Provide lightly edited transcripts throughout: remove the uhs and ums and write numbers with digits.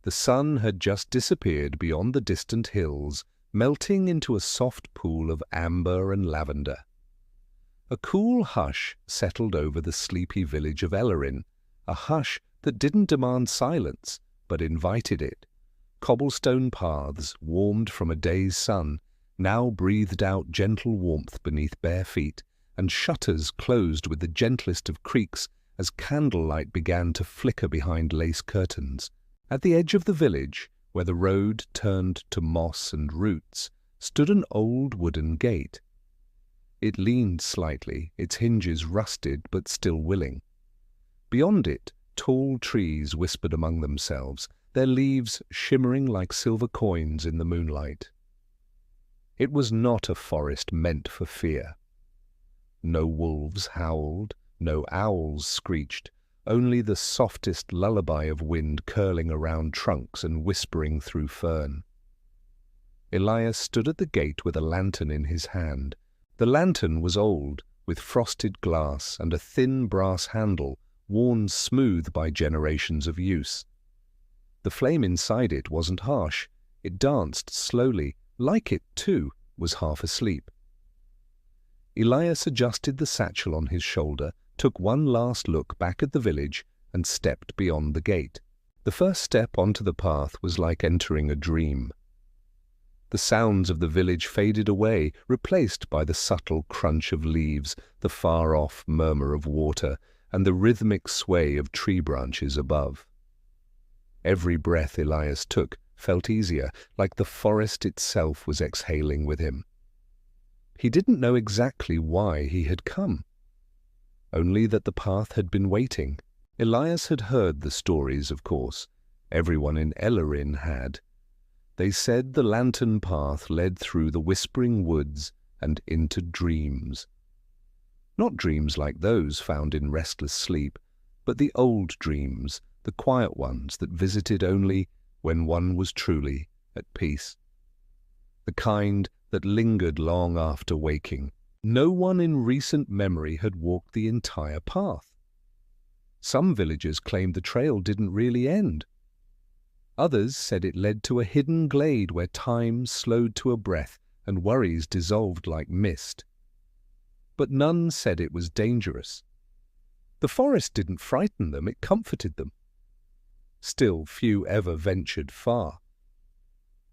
The sun had just disappeared beyond the distant hills, melting into a soft pool of amber and lavender. A cool hush settled over the sleepy village of Ellerin, a hush that didn't demand silence, but invited it. Cobblestone paths, warmed from a day's sun, now breathed out gentle warmth beneath bare feet, and shutters closed with the gentlest of creaks as candlelight began to flicker behind lace curtains. At the edge of the village, where the road turned to moss and roots, stood an old wooden gate. It leaned slightly, its hinges rusted but still willing. Beyond it, tall trees whispered among themselves, their leaves shimmering like silver coins in the moonlight. It was not a forest meant for fear. No wolves howled, no owls screeched, only the softest lullaby of wind curling around trunks and whispering through fern. Elias stood at the gate with a lantern in his hand. The lantern was old, with frosted glass and a thin brass handle worn smooth by generations of use. The flame inside it wasn't harsh. It danced slowly, like it, too, was half asleep. Elias adjusted the satchel on his shoulder, took one last look back at the village, and stepped beyond the gate. The first step onto the path was like entering a dream. The sounds of the village faded away, replaced by the subtle crunch of leaves, the far-off murmur of water, and the rhythmic sway of tree branches above. Every breath Elias took felt easier, like the forest itself was exhaling with him. He didn't know exactly why he had come, only that the path had been waiting. Elias had heard the stories, of course. Everyone in Ellerin had. They said the lantern path led through the whispering woods and into dreams. Not dreams like those found in restless sleep, but the old dreams, the quiet ones that visited only when one was truly at peace. The kind that lingered long after waking. No one in recent memory had walked the entire path. Some villagers claimed the trail didn't really end. Others said it led to a hidden glade where time slowed to a breath and worries dissolved like mist. But none said it was dangerous. The forest didn't frighten them, it comforted them. Still, few ever ventured far.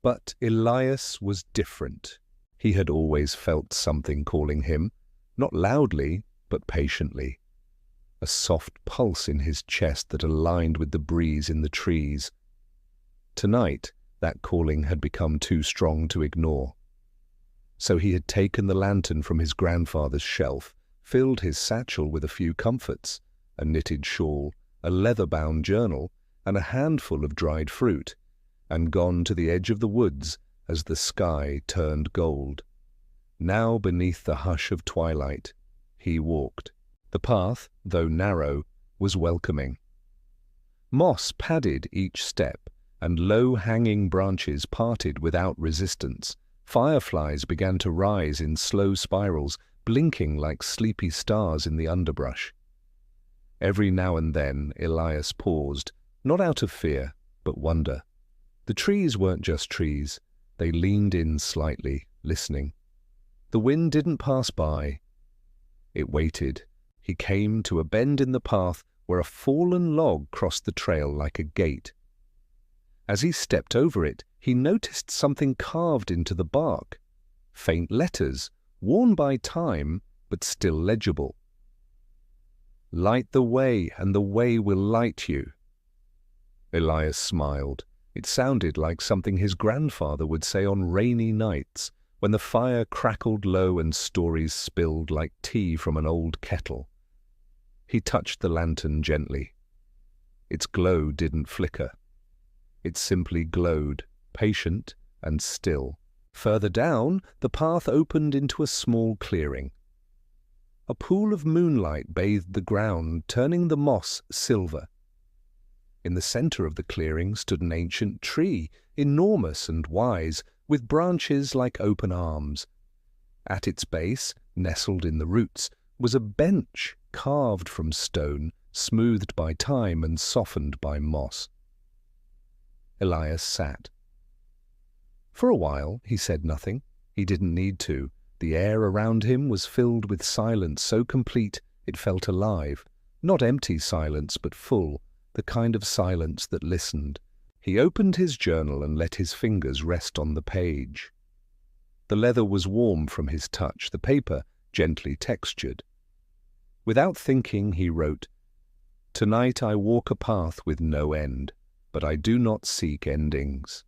But Elias was different. He had always felt something calling him, not loudly, but patiently. A soft pulse in his chest that aligned with the breeze in the trees. Tonight, that calling had become too strong to ignore. So he had taken the lantern from his grandfather's shelf, filled his satchel with a few comforts, a knitted shawl, a leather-bound journal, and a handful of dried fruit, and gone to the edge of the woods as the sky turned gold. Now, beneath the hush of twilight, he walked. The path, though narrow, was welcoming. Moss padded each step, and low-hanging branches parted without resistance. Fireflies began to rise in slow spirals, blinking like sleepy stars in the underbrush. Every now and then Elias paused, not out of fear, but wonder. The trees weren't just trees. They leaned in slightly, listening. The wind didn't pass by. It waited. He came to a bend in the path where a fallen log crossed the trail like a gate. As he stepped over it, he noticed something carved into the bark. Faint letters, worn by time, but still legible. "Light the way, and the way will light you." Elias smiled. It sounded like something his grandfather would say on rainy nights, when the fire crackled low and stories spilled like tea from an old kettle. He touched the lantern gently. Its glow didn't flicker. It simply glowed, patient and still. Further down, the path opened into a small clearing. A pool of moonlight bathed the ground, turning the moss silver. In the center of the clearing stood an ancient tree, enormous and wise, with branches like open arms. At its base, nestled in the roots, was a bench carved from stone, smoothed by time and softened by moss. Elias sat. For a while he said nothing. He didn't need to. The air around him was filled with silence so complete it felt alive. Not empty silence, but full, the kind of silence that listened. He opened his journal and let his fingers rest on the page. The leather was warm from his touch, the paper gently textured. Without thinking, he wrote, "Tonight I walk a path with no end, but I do not seek endings.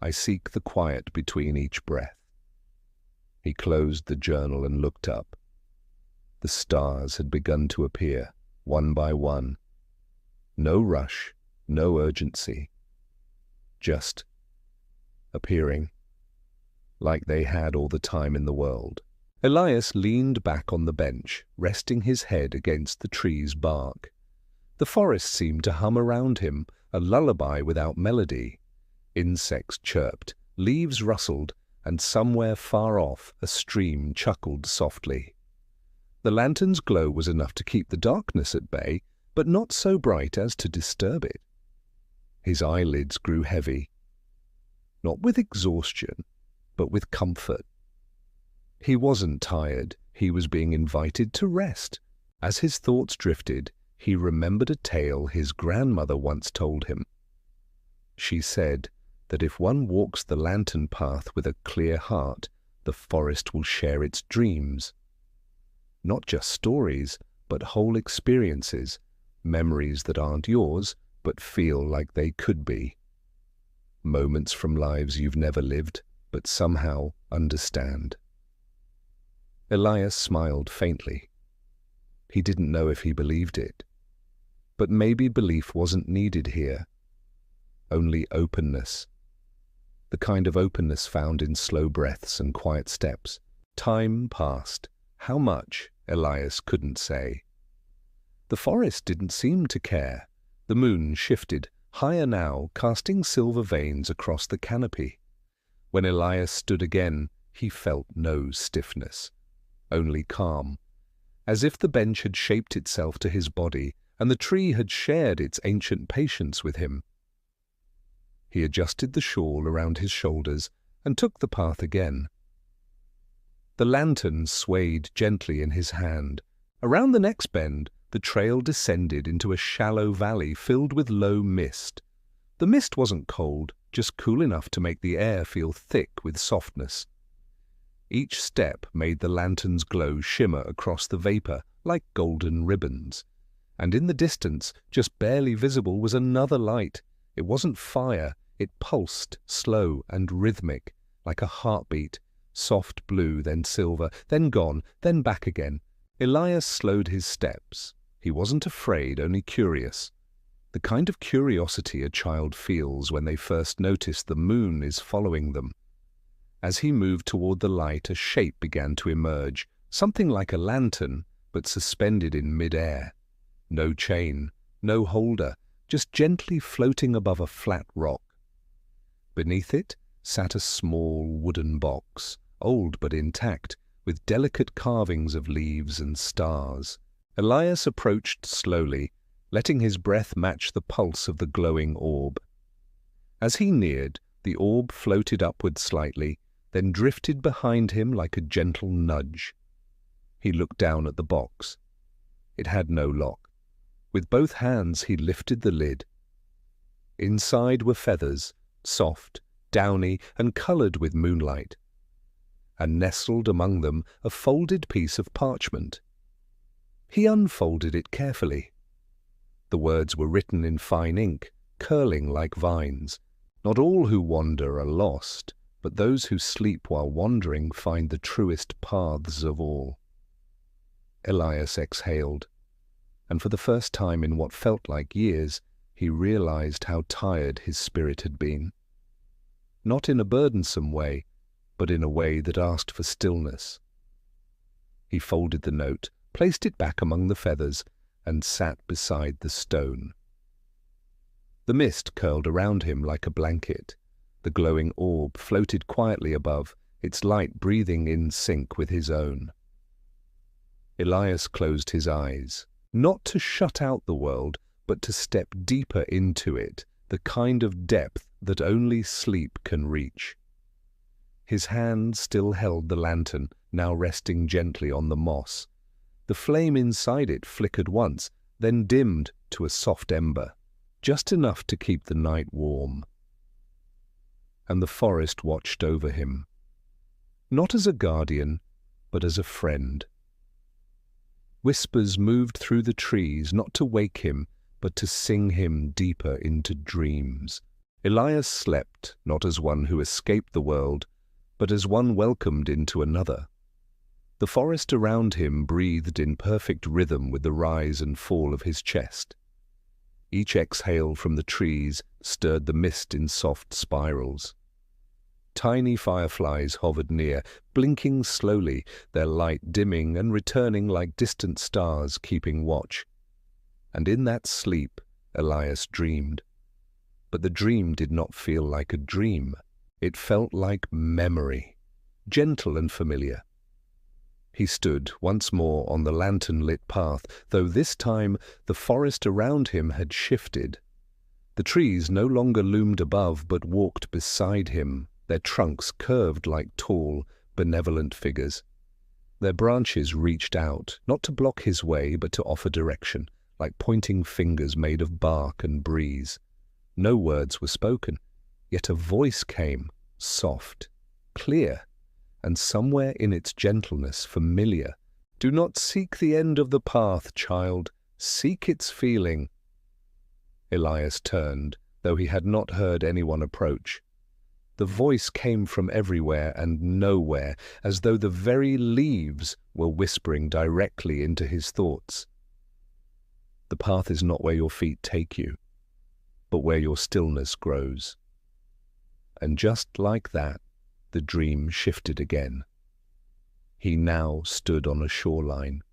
I seek the quiet between each breath." He closed the journal and looked up. The stars had begun to appear, one by one. No rush, no urgency. Just appearing, like they had all the time in the world. Elias leaned back on the bench, resting his head against the tree's bark. The forest seemed to hum around him, a lullaby without melody. Insects chirped, leaves rustled, and somewhere far off a stream chuckled softly. The lantern's glow was enough to keep the darkness at bay, but not so bright as to disturb it. His eyelids grew heavy, not with exhaustion, but with comfort. He wasn't tired, he was being invited to rest. As his thoughts drifted, he remembered a tale his grandmother once told him. She said that if one walks the lantern path with a clear heart, the forest will share its dreams. Not just stories, but whole experiences, memories that aren't yours, but feel like they could be. Moments from lives you've never lived, but somehow understand. Elias smiled faintly. He didn't know if he believed it. But maybe belief wasn't needed here. Only openness. The kind of openness found in slow breaths and quiet steps. Time passed. How much, Elias couldn't say. The forest didn't seem to care. The moon shifted, higher now, casting silver veins across the canopy. When Elias stood again, he felt no stiffness, only calm, as if the bench had shaped itself to his body and the tree had shared its ancient patience with him. He adjusted the shawl around his shoulders and took the path again. The lantern swayed gently in his hand. Around the next bend, the trail descended into a shallow valley filled with low mist. The mist wasn't cold, just cool enough to make the air feel thick with softness. Each step made the lantern's glow shimmer across the vapor like golden ribbons. And in the distance, just barely visible, was another light. It wasn't fire, it pulsed, slow and rhythmic, like a heartbeat, soft blue, then silver, then gone, then back again. Elias slowed his steps. He wasn't afraid, only curious. The kind of curiosity a child feels when they first notice the moon is following them. As he moved toward the light, a shape began to emerge, something like a lantern, but suspended in mid-air. No chain, no holder, just gently floating above a flat rock. Beneath it sat a small wooden box, old but intact, with delicate carvings of leaves and stars. Elias approached slowly, letting his breath match the pulse of the glowing orb. As he neared, the orb floated upward slightly, then drifted behind him like a gentle nudge. He looked down at the box. It had no lock. With both hands he lifted the lid. Inside were feathers, soft, downy, and coloured with moonlight. And nestled among them a folded piece of parchment. He unfolded it carefully. The words were written in fine ink, curling like vines. Not all who wander are lost, but those who sleep while wandering find the truest paths of all. Elias exhaled, and for the first time in what felt like years, he realized how tired his spirit had been. Not in a burdensome way, but in a way that asked for stillness. He folded the note, placed it back among the feathers, and sat beside the stone. The mist curled around him like a blanket. The glowing orb floated quietly above, its light breathing in sync with his own. Elias closed his eyes, not to shut out the world, but to step deeper into it, the kind of depth that only sleep can reach. His hand still held the lantern, now resting gently on the moss. The flame inside it flickered once, then dimmed to a soft ember, just enough to keep the night warm. And the forest watched over him, not as a guardian, but as a friend. Whispers moved through the trees, not to wake him, but to sing him deeper into dreams. Elias slept, not as one who escaped the world, but as one welcomed into another. The forest around him breathed in perfect rhythm with the rise and fall of his chest. Each exhale from the trees stirred the mist in soft spirals. Tiny fireflies hovered near, blinking slowly, their light dimming and returning like distant stars keeping watch. And in that sleep, Elias dreamed. But the dream did not feel like a dream. It felt like memory, gentle and familiar. He stood once more on the lantern-lit path, though this time the forest around him had shifted. The trees no longer loomed above but walked beside him, their trunks curved like tall, benevolent figures. Their branches reached out, not to block his way but to offer direction, like pointing fingers made of bark and breeze. No words were spoken, yet a voice came, soft, clear, and somewhere in its gentleness familiar. "Do not seek the end of the path, child. Seek its feeling." Elias turned, though he had not heard anyone approach. The voice came from everywhere and nowhere, as though the very leaves were whispering directly into his thoughts. The path is not where your feet take you, but where your stillness grows. And just like that, the dream shifted again. He now stood on a shoreline.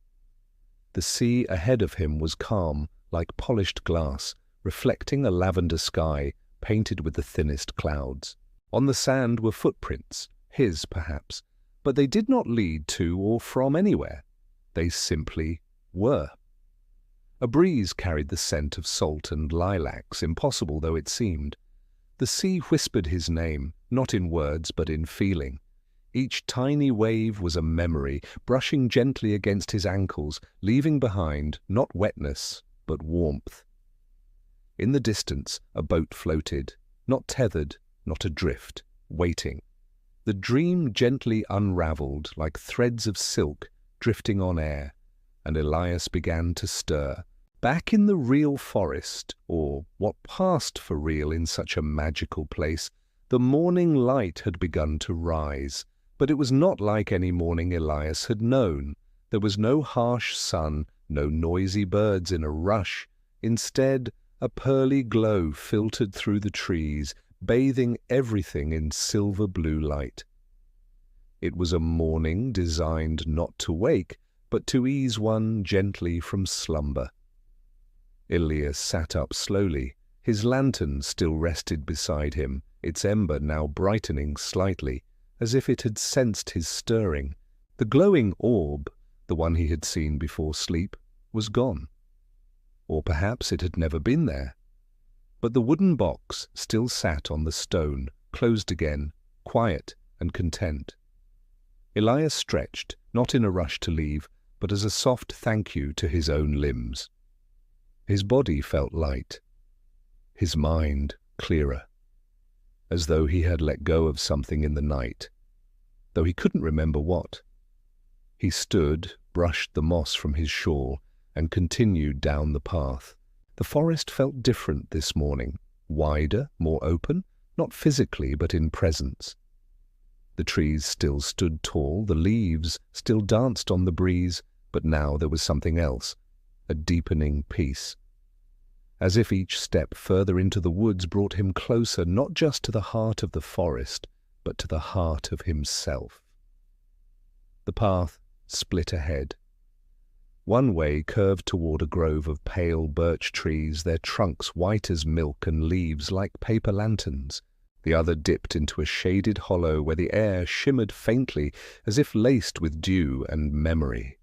The sea ahead of him was calm, like polished glass, reflecting a lavender sky painted with the thinnest clouds. On the sand were footprints, his perhaps, but they did not lead to or from anywhere. They simply were. A breeze carried the scent of salt and lilacs, impossible though it seemed. The sea whispered his name, not in words but in feeling. Each tiny wave was a memory, brushing gently against his ankles, leaving behind not wetness but warmth. In the distance, a boat floated, not tethered, not adrift, waiting. The dream gently unraveled like threads of silk drifting on air, and Elias began to stir. Back in the real forest, or what passed for real in such a magical place, the morning light had begun to rise. But it was not like any morning Elias had known. There was no harsh sun, no noisy birds in a rush. Instead, a pearly glow filtered through the trees, bathing everything in silver blue light. It was a morning designed not to wake, but to ease one gently from slumber. Elias sat up slowly. His lantern still rested beside him, its ember now brightening slightly, as if it had sensed his stirring. The glowing orb, the one he had seen before sleep, was gone. Or perhaps it had never been there. But the wooden box still sat on the stone, closed again, quiet and content. Elias stretched, not in a rush to leave, but as a soft thank you to his own limbs. His body felt light, his mind clearer, as though he had let go of something in the night, though he couldn't remember what. He stood, brushed the moss from his shawl, and continued down the path. The forest felt different this morning, wider, more open, not physically but in presence. The trees still stood tall, the leaves still danced on the breeze, but now there was something else, a deepening peace. As if each step further into the woods brought him closer not just to the heart of the forest, but to the heart of himself. The path split ahead. One way curved toward a grove of pale birch trees, their trunks white as milk and leaves like paper lanterns. The other dipped into a shaded hollow where the air shimmered faintly as if laced with dew and memory.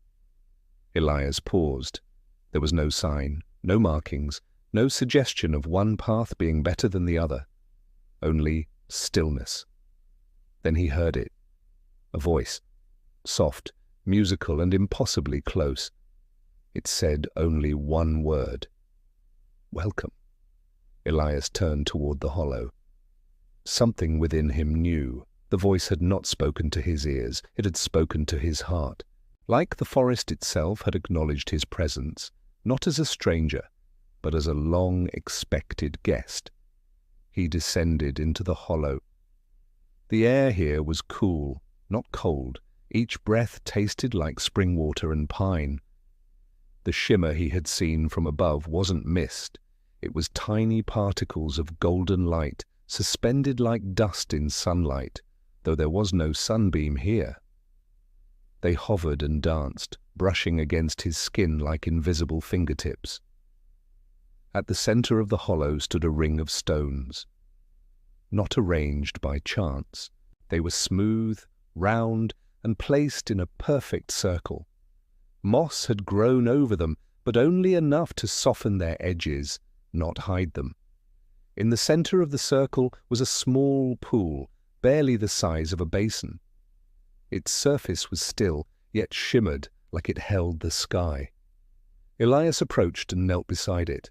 Elias paused. There was no sign, no markings, No suggestion of one path being better than the other. Only stillness. Then he heard it. A voice. Soft, musical, and impossibly close. It said only one word. Welcome. Elias turned toward the hollow. Something within him knew. The voice had not spoken to his ears. It had spoken to his heart. Like the forest itself had acknowledged his presence, not as a stranger, but as a long-expected guest. He descended into the hollow. The air here was cool, not cold. Each breath tasted like spring water and pine. The shimmer he had seen from above wasn't mist. It was tiny particles of golden light, suspended like dust in sunlight, though there was no sunbeam here. They hovered and danced, brushing against his skin like invisible fingertips. At the center of the hollow stood a ring of stones. Not arranged by chance. They were smooth, round, and placed in a perfect circle. Moss had grown over them, but only enough to soften their edges, not hide them. In the center of the circle was a small pool, barely the size of a basin. Its surface was still, yet shimmered like it held the sky. Elias approached and knelt beside it.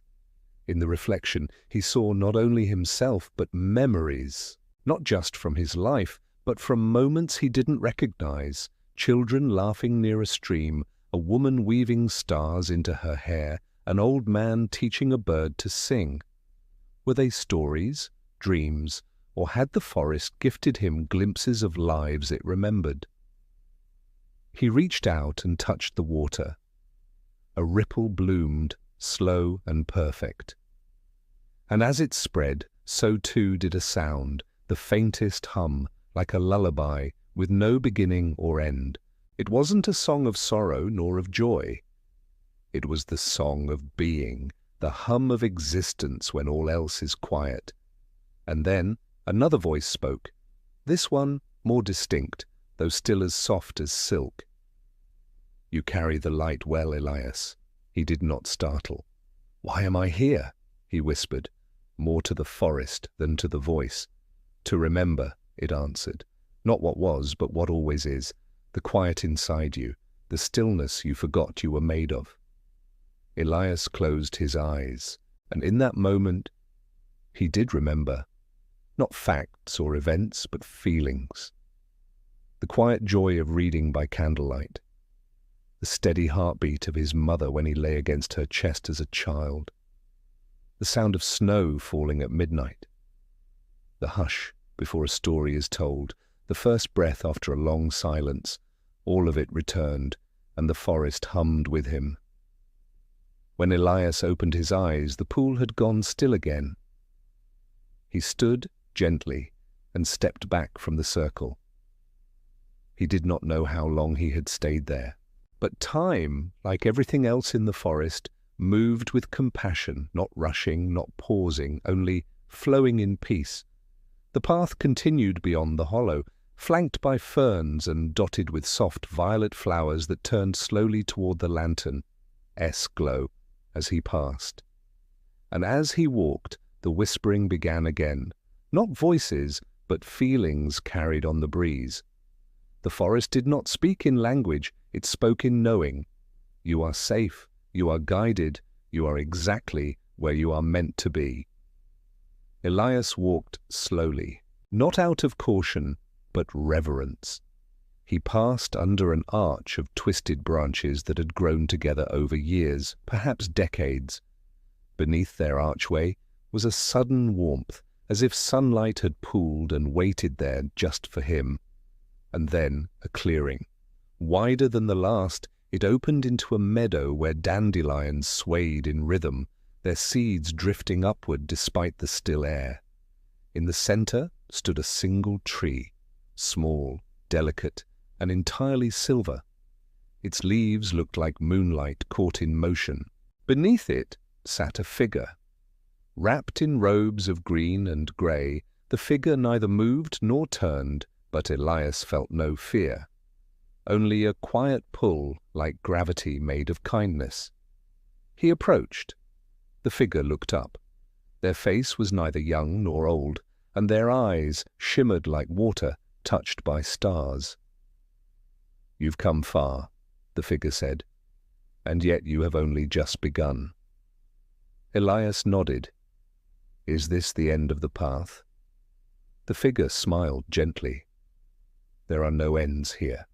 In the reflection, he saw not only himself, but memories, not just from his life, but from moments he didn't recognize. Children laughing near a stream, a woman weaving stars into her hair, an old man teaching a bird to sing. Were they stories, dreams, or had the forest gifted him glimpses of lives it remembered? He reached out and touched the water. A ripple bloomed, slow and perfect. And as it spread, so too did a sound, the faintest hum, like a lullaby, with no beginning or end. It wasn't a song of sorrow nor of joy. It was the song of being, the hum of existence when all else is quiet. And then another voice spoke, this one more distinct, though still as soft as silk. You carry the light well, Elias. He did not startle. Why am I here? He whispered, more to the forest than to the voice. To remember, it answered. Not what was, but what always is. The quiet inside you, the stillness you forgot you were made of. Elias closed his eyes, and in that moment, he did remember. Not facts or events, but feelings. The quiet joy of reading by candlelight. The steady heartbeat of his mother when he lay against her chest as a child. The sound of snow falling at midnight. The hush before a story is told, the first breath after a long silence. All of it returned, and the forest hummed with him. When Elias opened his eyes, the pool had gone still again. He stood gently and stepped back from the circle. He did not know how long he had stayed there. But time, like everything else in the forest, moved with compassion, not rushing, not pausing, only flowing in peace. The path continued beyond the hollow, flanked by ferns and dotted with soft violet flowers that turned slowly toward the lantern's glow as he passed. And as he walked, the whispering began again. Not voices, but feelings carried on the breeze. The forest did not speak in language, it spoke in knowing. You are safe, you are guided, you are exactly where you are meant to be. Elias walked slowly, not out of caution, but reverence. He passed under an arch of twisted branches that had grown together over years, perhaps decades. Beneath their archway was a sudden warmth, as if sunlight had pooled and waited there just for him. And then a clearing. Wider than the last, it opened into a meadow where dandelions swayed in rhythm, their seeds drifting upward despite the still air. In the center stood a single tree, small, delicate, and entirely silver. Its leaves looked like moonlight caught in motion. Beneath it sat a figure. Wrapped in robes of green and grey, the figure neither moved nor turned, but Elias felt no fear. Only a quiet pull like gravity made of kindness. He approached. The figure looked up. Their face was neither young nor old, and their eyes shimmered like water touched by stars. "You've come far," the figure said, "and yet you have only just begun." Elias nodded. "Is this the end of the path?" The figure smiled gently. "There are no ends here,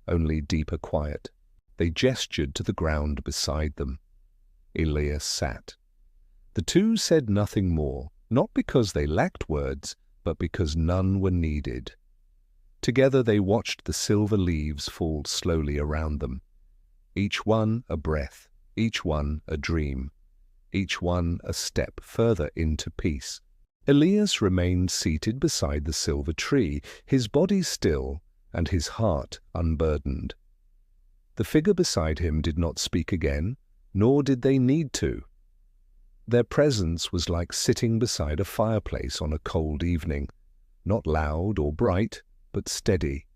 only deeper quiet." They gestured to the ground beside them. Elias sat. The two said nothing more, not because they lacked words, but because none were needed. Together they watched the silver leaves fall slowly around them, each one a breath, each one a dream, each one a step further into peace. Elias remained seated beside the silver tree, his body still and his heart unburdened. The figure beside him did not speak again, nor did they need to. Their presence was like sitting beside a fireplace on a cold evening, not loud or bright, but steady.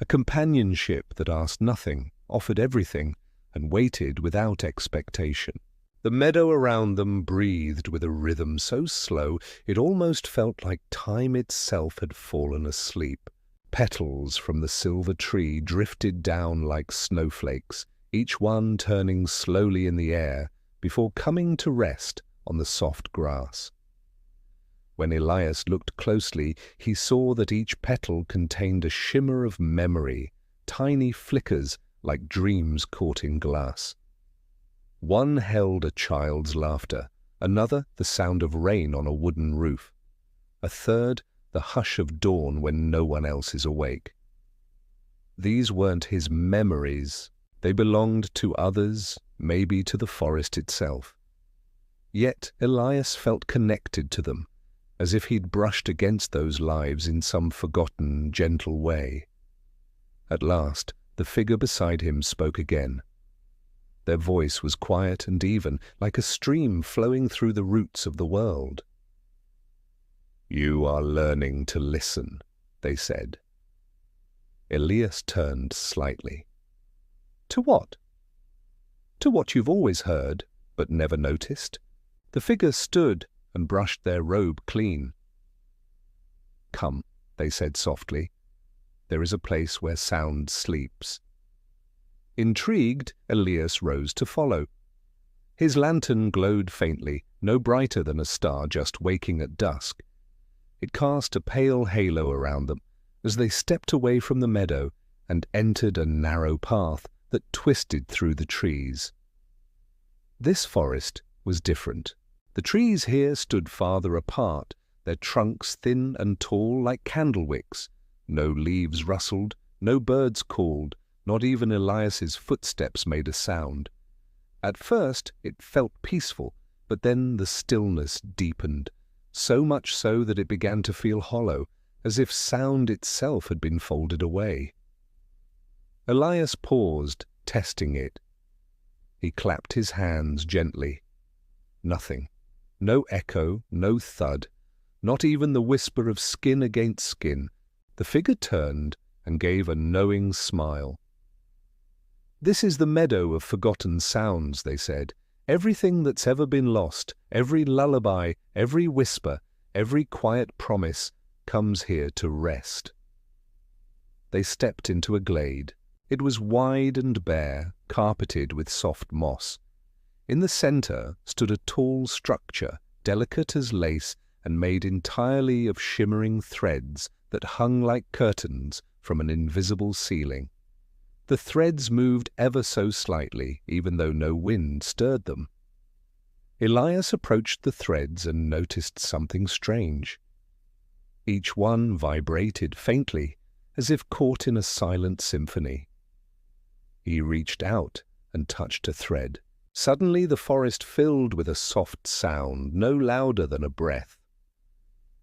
A companionship that asked nothing, offered everything, and waited without expectation. The meadow around them breathed with a rhythm so slow it almost felt like time itself had fallen asleep. Petals from the silver tree drifted down like snowflakes, each one turning slowly in the air before coming to rest on the soft grass. When Elias looked closely, he saw that each petal contained a shimmer of memory, tiny flickers like dreams caught in glass. One held a child's laughter, another the sound of rain on a wooden roof, a third the hush of dawn when no one else is awake. These weren't his memories. They belonged to others, maybe to the forest itself. Yet Elias felt connected to them, as if he'd brushed against those lives in some forgotten, gentle way. At last, the figure beside him spoke again. Their voice was quiet and even, like a stream flowing through the roots of the world. "You are learning to listen," they said. Elias turned slightly. "To what?" "To what you've always heard, but never noticed." The figure stood and brushed their robe clean. "Come," they said softly. "There is a place where sound sleeps." Intrigued, Elias rose to follow. His lantern glowed faintly, no brighter than a star just waking at dusk. It cast a pale halo around them as they stepped away from the meadow and entered a narrow path that twisted through the trees. This forest was different. The trees here stood farther apart, their trunks thin and tall like candle wicks. No leaves rustled, no birds called, not even Elias's footsteps made a sound. At first it felt peaceful, but then the stillness deepened, so much so that it began to feel hollow, as if sound itself had been folded away. Elias paused, testing it. He clapped his hands gently. Nothing. No echo, no thud, not even the whisper of skin against skin. The figure turned and gave a knowing smile. "This is the meadow of forgotten sounds," they said. "Everything that's ever been lost, every lullaby, every whisper, every quiet promise comes here to rest." They stepped into a glade. It was wide and bare, carpeted with soft moss. In the center stood a tall structure, delicate as lace and made entirely of shimmering threads that hung like curtains from an invisible ceiling. The threads moved ever so slightly, even though no wind stirred them. Elias approached the threads and noticed something strange. Each one vibrated faintly, as if caught in a silent symphony. He reached out and touched a thread. Suddenly the forest filled with a soft sound, no louder than a breath.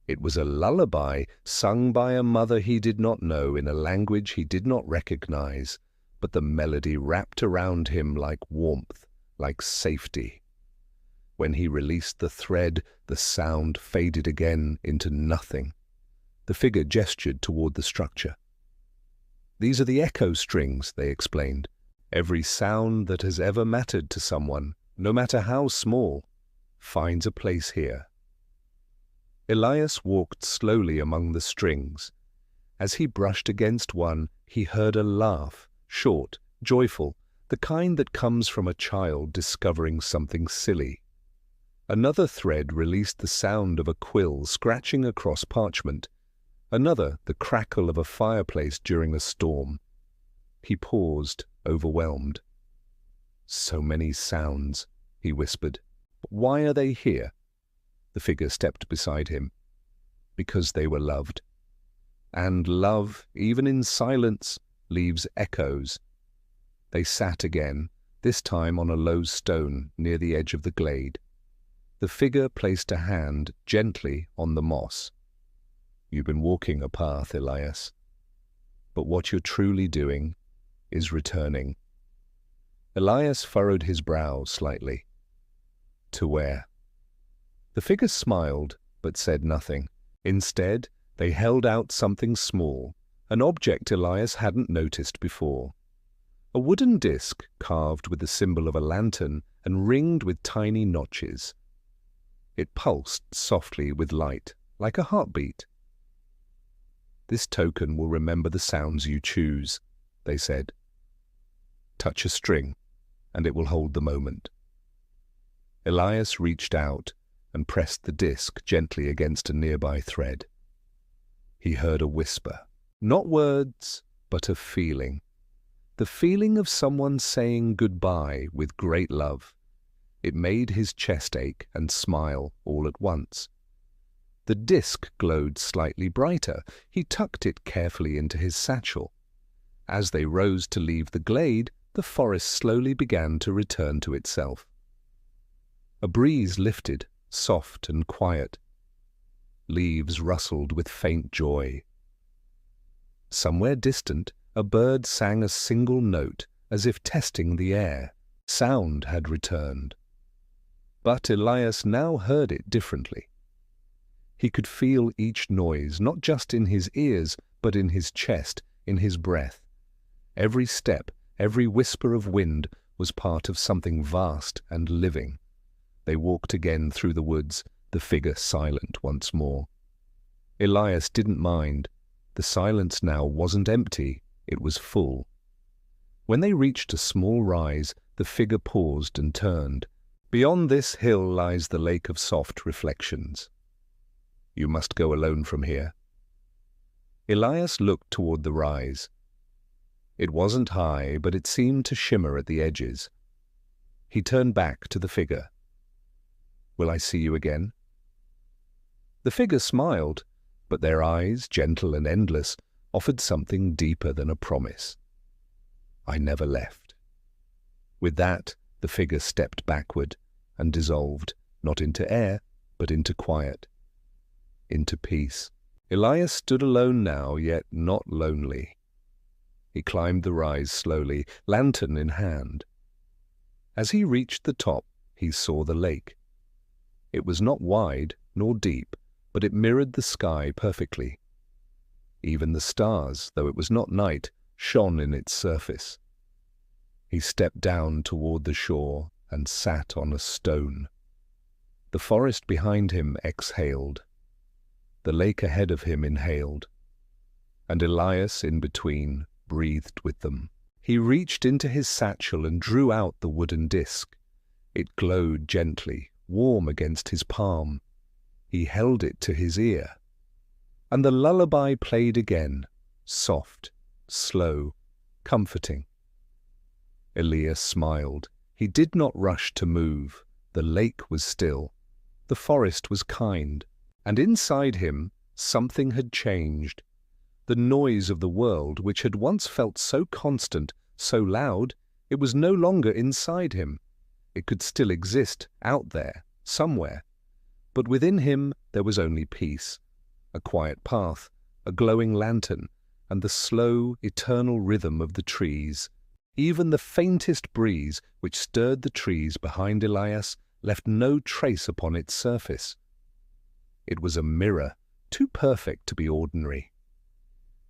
It was a lullaby sung by a mother he did not know in a language he did not recognize, but the melody wrapped around him like warmth, like safety. When he released the thread, the sound faded again into nothing. The figure gestured toward the structure. "These are the echo strings," they explained. "Every sound that has ever mattered to someone, no matter how small, finds a place here. Elias walked slowly among the strings. As he brushed against one, he heard a laugh, short, joyful, the kind that comes from a child discovering something silly. Another thread released the sound of a quill scratching across parchment, another the crackle of a fireplace during a storm. He paused, overwhelmed. "So many sounds," he whispered. "Why are they here?" The figure stepped beside him. "Because they were loved. And love, even in silence, leaves echoes." They sat again, this time on a low stone near the edge of the glade. The figure placed a hand gently on the moss. "You've been walking a path, Elias. But what you're truly doing is returning." Elias furrowed his brow slightly. "To where?" The figure smiled, but said nothing. Instead, they held out something small, an object Elias hadn't noticed before. A wooden disc carved with the symbol of a lantern and ringed with tiny notches. It pulsed softly with light, like a heartbeat. "This token will remember the sounds you choose," they said. "Touch a string, and it will hold the moment." Elias reached out and pressed the disc gently against a nearby thread. He heard a whisper, not words, but a feeling. The feeling of someone saying goodbye with great love. It made his chest ache and smile all at once. The disc glowed slightly brighter. He tucked it carefully into his satchel. As they rose to leave the glade, the forest slowly began to return to itself. A breeze lifted, soft and quiet. Leaves rustled with faint joy. Somewhere distant, a bird sang a single note, as if testing the air. Sound had returned. But Elias now heard it differently. He could feel each noise, not just in his ears, but in his chest, in his breath. Every step, every whisper of wind was part of something vast and living. They walked again through the woods, the figure silent once more. Elias didn't mind. The silence now wasn't empty, it was full. When they reached a small rise, the figure paused and turned. "Beyond this hill lies the lake of soft reflections. You must go alone from here." Elias looked toward the rise. It wasn't high, but it seemed to shimmer at the edges. He turned back to the figure. "Will I see you again?" The figure smiled, but their eyes, gentle and endless, offered something deeper than a promise. "I never left." With that, the figure stepped backward and dissolved, not into air, but into quiet, into peace. Elias stood alone now, yet not lonely. He climbed the rise slowly, lantern in hand. As he reached the top, he saw the lake. It was not wide nor deep, but it mirrored the sky perfectly. Even the stars, though it was not night, shone in its surface. He stepped down toward the shore and sat on a stone. The forest behind him exhaled. The lake ahead of him inhaled. And Elias, in between, breathed with them. He reached into his satchel and drew out the wooden disc. It glowed gently, warm against his palm. He held it to his ear. And the lullaby played again, soft, slow, comforting. Elias smiled. He did not rush to move. The lake was still. The forest was kind. And inside him, something had changed. The noise of the world, which had once felt so constant, so loud, it was no longer inside him. It could still exist, out there, somewhere. But within him there was only peace, a quiet path, a glowing lantern, and the slow, eternal rhythm of the trees. Even the faintest breeze which stirred the trees behind Elias left no trace upon its surface. It was a mirror, too perfect to be ordinary.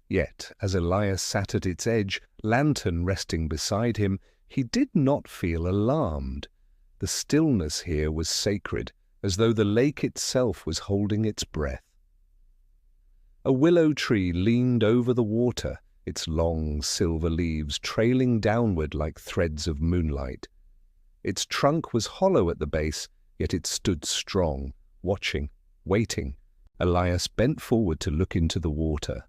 Yet, as Elias sat at its edge, lantern resting beside him, he did not feel alarmed. The stillness here was sacred, as though the lake itself was holding its breath. A willow tree leaned over the water, its long silver leaves trailing downward like threads of moonlight. Its trunk was hollow at the base, yet it stood strong, watching, waiting. Elias bent forward to look into the water.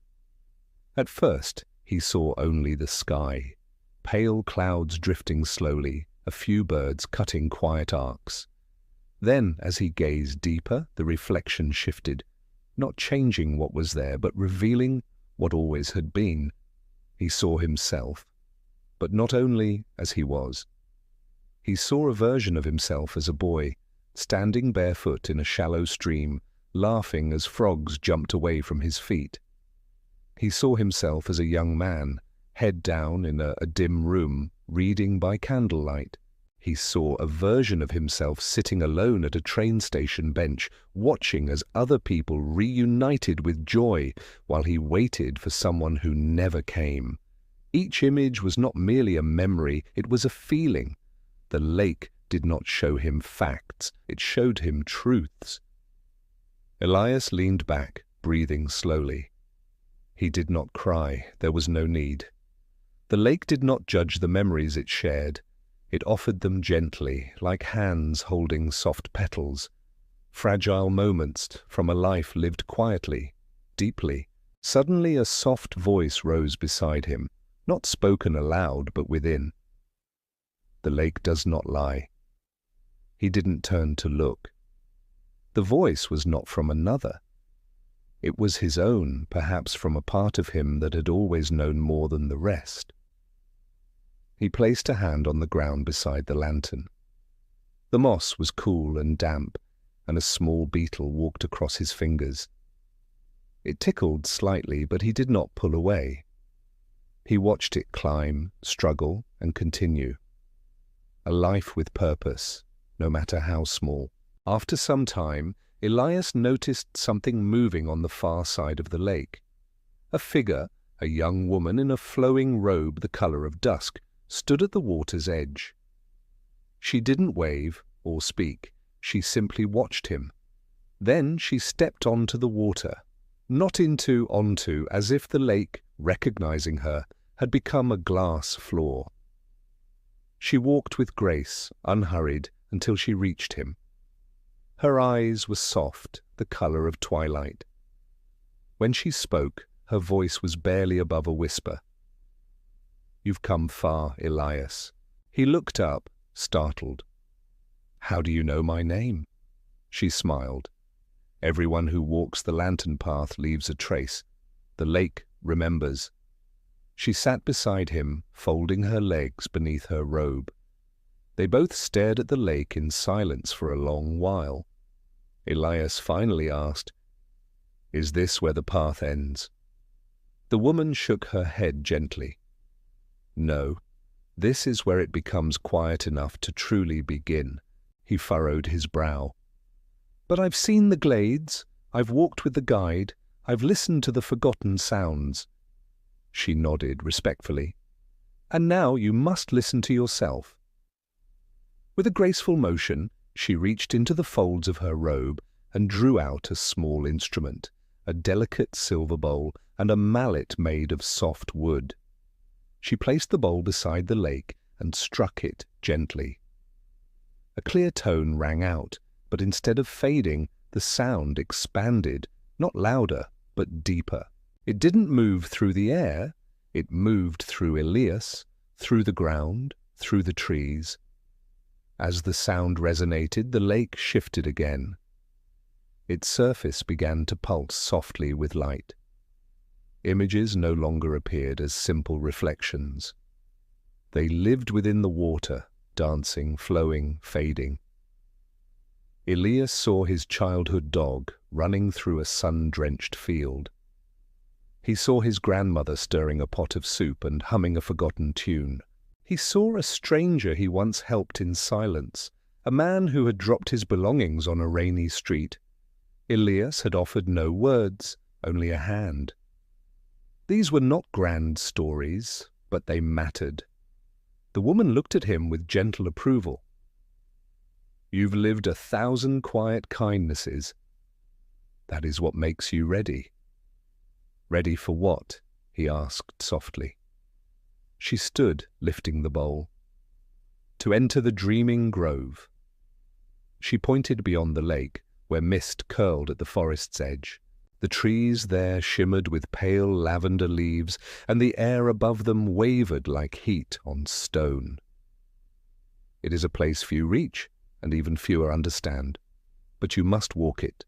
At first, he saw only the sky, pale clouds drifting slowly, a few birds cutting quiet arcs. Then, as he gazed deeper, the reflection shifted, not changing what was there, but revealing what always had been. He saw himself, but not only as he was. He saw a version of himself as a boy, standing barefoot in a shallow stream, laughing as frogs jumped away from his feet. He saw himself as a young man, head down in a dim room, reading by candlelight. He saw a version of himself sitting alone at a train station bench, watching as other people reunited with joy while he waited for someone who never came. Each image was not merely a memory, it was a feeling. The lake did not show him facts, it showed him truths. Elias leaned back, breathing slowly. He did not cry, there was no need. The lake did not judge the memories it shared. It offered them gently, like hands holding soft petals, fragile moments from a life lived quietly, deeply. Suddenly a soft voice rose beside him, not spoken aloud but within. The lake does not lie. He didn't turn to look. The voice was not from another. It was his own, perhaps from a part of him that had always known more than the rest. He placed a hand on the ground beside the lantern. The moss was cool and damp, and a small beetle walked across his fingers. It tickled slightly, but he did not pull away. He watched it climb, struggle, and continue. A life with purpose, no matter how small. After some time, Elias noticed something moving on the far side of the lake. A figure, a young woman in a flowing robe the color of dusk, stood at the water's edge. She didn't wave or speak. She simply watched him. Then she stepped onto the water, not onto, as if the lake, recognizing her, had become a glass floor. She walked with grace, unhurried, until she reached him. Her eyes were soft, the color of twilight. When she spoke, her voice was barely above a whisper. "You've come far, Elias." He looked up, startled. "How do you know my name?" She smiled. "Everyone who walks the lantern path leaves a trace. The lake remembers." She sat beside him, folding her legs beneath her robe. They both stared at the lake in silence for a long while. Elias finally asked, "Is this where the path ends?" The woman shook her head gently. "No, this is where it becomes quiet enough to truly begin." He furrowed his brow. "But I've seen the glades, I've walked with the guide, I've listened to the forgotten sounds." She nodded respectfully. "And now you must listen to yourself." With a graceful motion, she reached into the folds of her robe and drew out a small instrument, a delicate silver bowl and a mallet made of soft wood. She placed the bowl beside the lake and struck it gently. A clear tone rang out, but instead of fading, the sound expanded, not louder, but deeper. It didn't move through the air, it moved through Elias, through the ground, through the trees. As the sound resonated, the lake shifted again. Its surface began to pulse softly with light. Images no longer appeared as simple reflections. They lived within the water, dancing, flowing, fading. Elias saw his childhood dog running through a sun-drenched field. He saw his grandmother stirring a pot of soup and humming a forgotten tune. He saw a stranger he once helped in silence, a man who had dropped his belongings on a rainy street. Elias had offered no words, only a hand. These were not grand stories, but they mattered. The woman looked at him with gentle approval. You've lived 1,000 quiet kindnesses. That is what makes you ready. Ready for what? He asked softly. She stood, lifting the bowl. To enter the dreaming grove. She pointed beyond the lake, where mist curled at the forest's edge. The trees there shimmered with pale lavender leaves, and the air above them wavered like heat on stone. It is a place few reach, and even fewer understand, but you must walk it.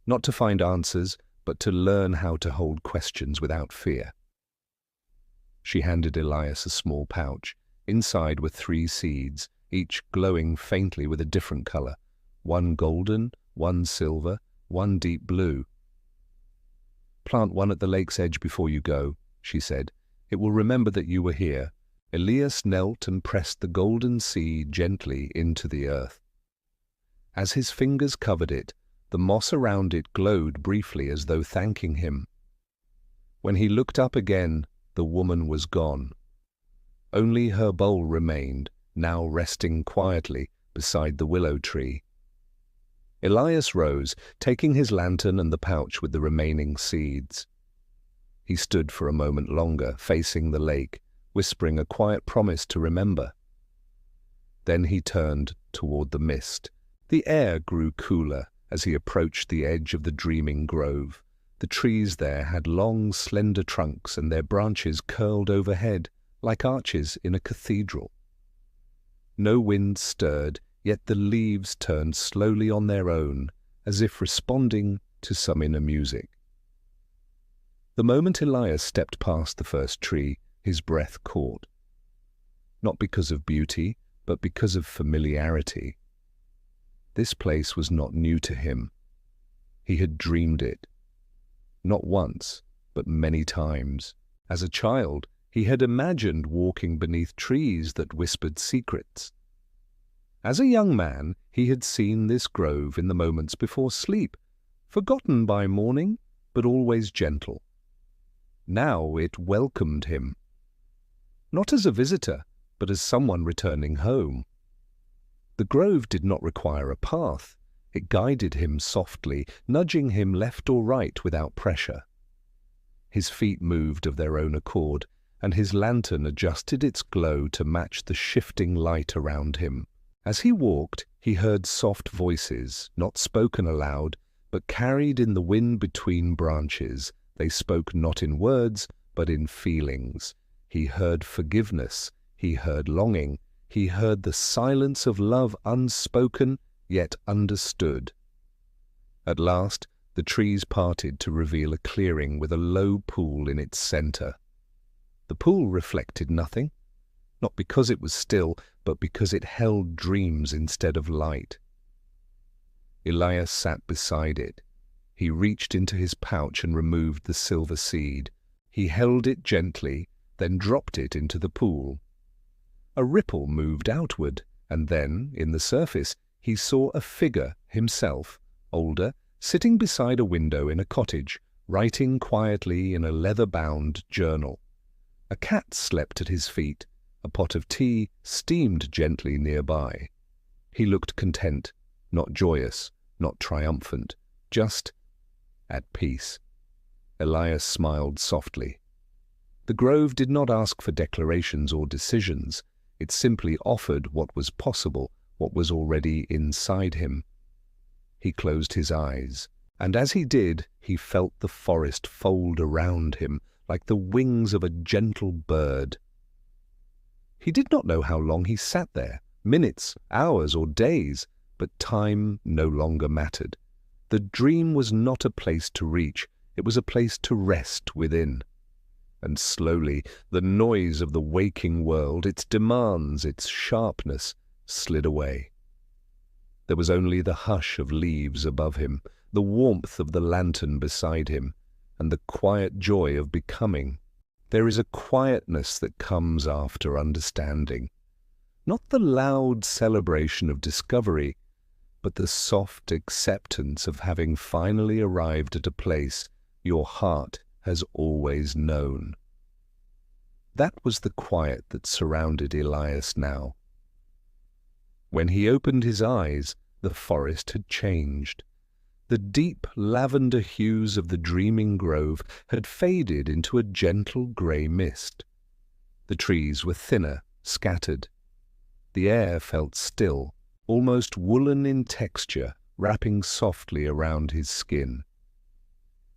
Not to find answers, but to learn how to hold questions without fear. She handed Elias a small pouch. Inside were 3 seeds, each glowing faintly with a different color, one golden, one silver, one deep blue. Plant one at the lake's edge before you go, she said. It will remember that you were here. Elias knelt and pressed the golden seed gently into the earth. As his fingers covered it, the moss around it glowed briefly as though thanking him. When he looked up again, the woman was gone. Only her bowl remained, now resting quietly beside the willow tree. Elias rose, taking his lantern and the pouch with the remaining seeds. He stood for a moment longer, facing the lake, whispering a quiet promise to remember. Then he turned toward the mist. The air grew cooler as he approached the edge of the dreaming grove. The trees there had long, slender trunks, and their branches curled overhead, like arches in a cathedral. No wind stirred, yet the leaves turned slowly on their own, as if responding to some inner music. The moment Elias stepped past the first tree, his breath caught. Not because of beauty, but because of familiarity. This place was not new to him. He had dreamed it. Not once, but many times. As a child, he had imagined walking beneath trees that whispered secrets. As a young man, he had seen this grove in the moments before sleep, forgotten by morning, but always gentle. Now it welcomed him. Not as a visitor, but as someone returning home. The grove did not require a path. It guided him softly, nudging him left or right without pressure. His feet moved of their own accord, and his lantern adjusted its glow to match the shifting light around him. As he walked, he heard soft voices, not spoken aloud, but carried in the wind between branches. They spoke not in words, but in feelings. He heard forgiveness, he heard longing, he heard the silence of love unspoken, yet understood. At last, the trees parted to reveal a clearing with a low pool in its center. The pool reflected nothing, not because it was still, but because it held dreams instead of light. Elias sat beside it. He reached into his pouch and removed the silver seed. He held it gently, then dropped it into the pool. A ripple moved outward, and then, in the surface, he saw a figure, himself, older, sitting beside a window in a cottage, writing quietly in a leather-bound journal. A cat slept at his feet. A pot of tea steamed gently nearby. He looked content, not joyous, not triumphant, just at peace. Elias smiled softly. The grove did not ask for declarations or decisions. It simply offered what was possible, what was already inside him. He closed his eyes, and as he did, he felt the forest fold around him like the wings of a gentle bird. He did not know how long he sat there, minutes, hours, or days, but time no longer mattered. The dream was not a place to reach, it was a place to rest within. And slowly, the noise of the waking world, its demands, its sharpness, slid away. There was only the hush of leaves above him, the warmth of the lantern beside him, and the quiet joy of becoming. There is a quietness that comes after understanding, not the loud celebration of discovery, but the soft acceptance of having finally arrived at a place your heart has always known. That was the quiet that surrounded Elias now. When he opened his eyes, the forest had changed. The deep lavender hues of the dreaming grove had faded into a gentle grey mist. The trees were thinner, scattered. The air felt still, almost woolen in texture, wrapping softly around his skin.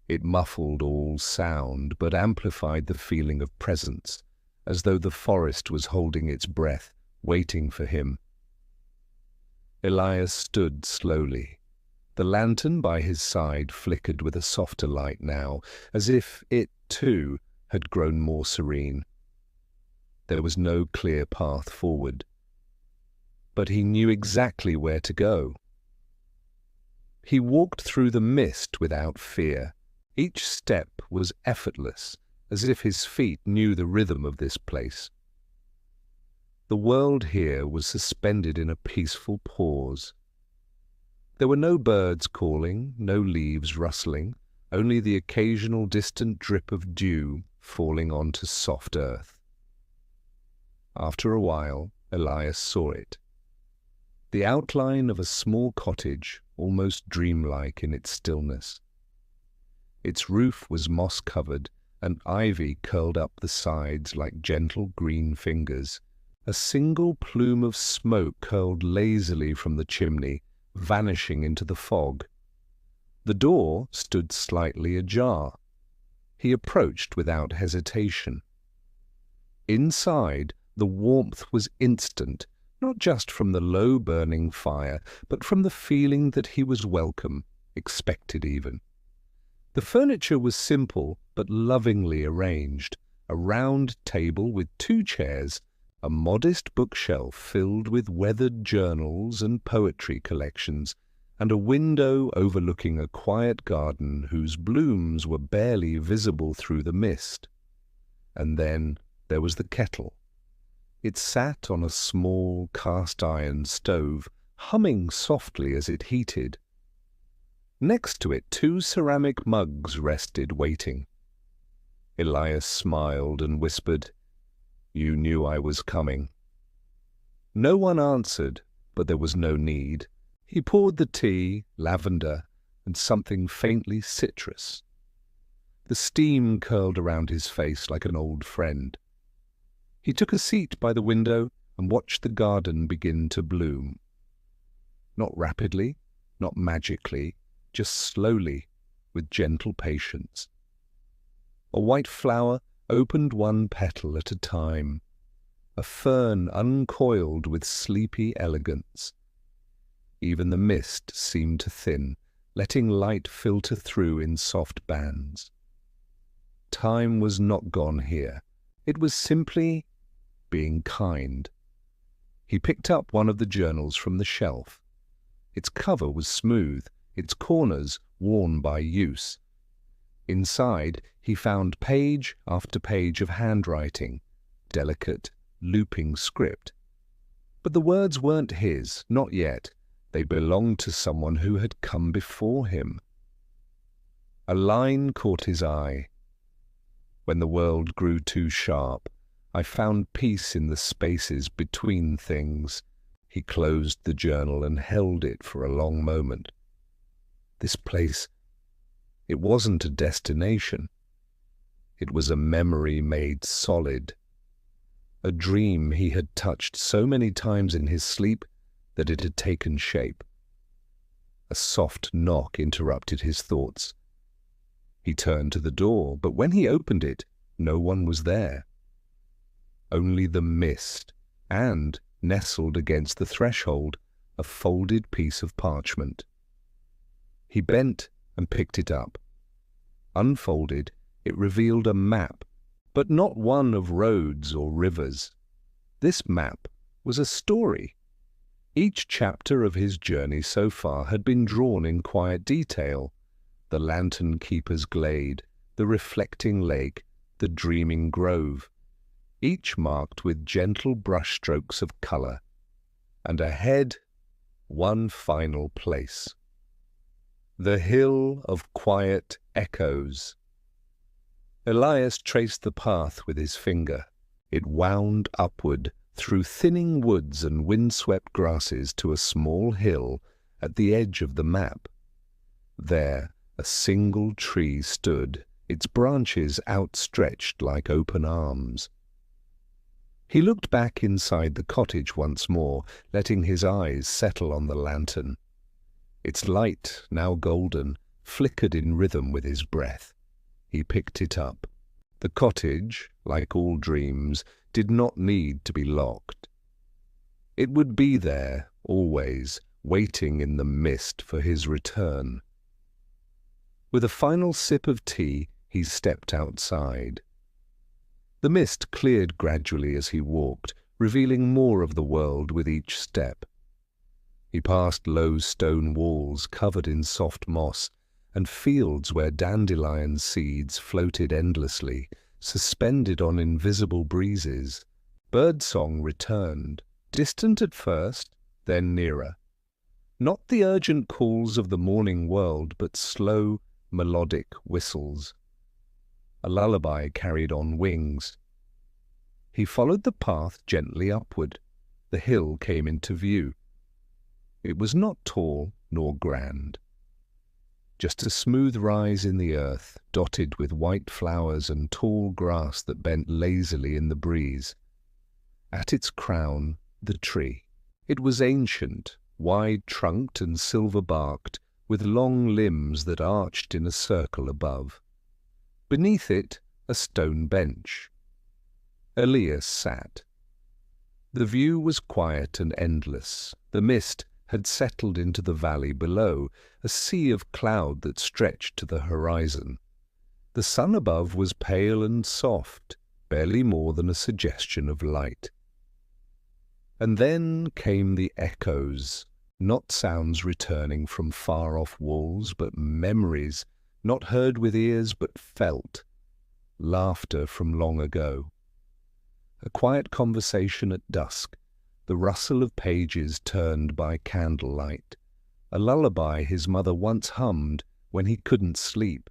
It muffled all sound, but amplified the feeling of presence, as though the forest was holding its breath, waiting for him. Elias stood slowly. The lantern by his side flickered with a softer light now, as if it, too, had grown more serene. There was no clear path forward. But he knew exactly where to go. He walked through the mist without fear. Each step was effortless, as if his feet knew the rhythm of this place. The world here was suspended in a peaceful pause. There were no birds calling, no leaves rustling, only the occasional distant drip of dew falling onto soft earth. After a while, Elias saw it. The outline of a small cottage, almost dreamlike in its stillness. Its roof was moss-covered, and ivy curled up the sides like gentle green fingers. A single plume of smoke curled lazily from the chimney, vanishing into the fog. The door stood slightly ajar. He approached without hesitation. Inside, the warmth was instant, not just from the low-burning fire, but from the feeling that he was welcome, expected even. The furniture was simple but lovingly arranged, a round table with 2 chairs, a modest bookshelf filled with weathered journals and poetry collections, and a window overlooking a quiet garden whose blooms were barely visible through the mist. And then there was the kettle. It sat on a small cast-iron stove, humming softly as it heated. Next to it 2 ceramic mugs rested, waiting. Elias smiled and whispered, "You knew I was coming." No one answered, but there was no need. He poured the tea, lavender, and something faintly citrus. The steam curled around his face like an old friend. He took a seat by the window and watched the garden begin to bloom. Not rapidly, not magically, just slowly, with gentle patience. A white flower opened one petal at a time. A fern uncoiled with sleepy elegance. Even the mist seemed to thin, letting light filter through in soft bands. Time was not gone here. It was simply being kind. He picked up one of the journals from the shelf. Its cover was smooth, its corners worn by use. Inside, he found page after page of handwriting, delicate, looping script. But the words weren't his, not yet. They belonged to someone who had come before him. A line caught his eye. When the world grew too sharp, I found peace in the spaces between things. He closed the journal and held it for a long moment. This place, it wasn't a destination. It was a memory made solid. A dream he had touched so many times in his sleep that it had taken shape. A soft knock interrupted his thoughts. He turned to the door, but when he opened it, no one was there. Only the mist, and, nestled against the threshold, a folded piece of parchment. He bent and picked it up. Unfolded, it revealed a map, but not one of roads or rivers. This map was a story. Each chapter of his journey so far had been drawn in quiet detail. The lantern keeper's glade, the reflecting lake, the dreaming grove, each marked with gentle brushstrokes of colour. And ahead, one final place. The Hill of Quiet Echoes. Elias traced the path with his finger. It wound upward, through thinning woods and windswept grasses to a small hill at the edge of the map. There, a single tree stood, its branches outstretched like open arms. He looked back inside the cottage once more, letting his eyes settle on the lantern. Its light, now golden, flickered in rhythm with his breath. He picked it up. The cottage, like all dreams, did not need to be locked. It would be there, always, waiting in the mist for his return. With a final sip of tea, he stepped outside. The mist cleared gradually as he walked, revealing more of the world with each step. He passed low stone walls covered in soft moss, and fields where dandelion seeds floated endlessly, suspended on invisible breezes. Birdsong returned, distant at first, then nearer. Not the urgent calls of the morning world, but slow, melodic whistles. A lullaby carried on wings. He followed the path gently upward. The hill came into view. It was not tall nor grand. Just a smooth rise in the earth, dotted with white flowers and tall grass that bent lazily in the breeze. At its crown, the tree. It was ancient, wide-trunked and silver-barked, with long limbs that arched in a circle above. Beneath it, a stone bench. Elias sat. The view was quiet and endless. The mist had settled into the valley below, a sea of cloud that stretched to the horizon. The sun above was pale and soft, barely more than a suggestion of light. And then came the echoes, not sounds returning from far-off walls, but memories, not heard with ears but felt, laughter from long ago. A quiet conversation at dusk, the rustle of pages turned by candlelight, a lullaby his mother once hummed when he couldn't sleep.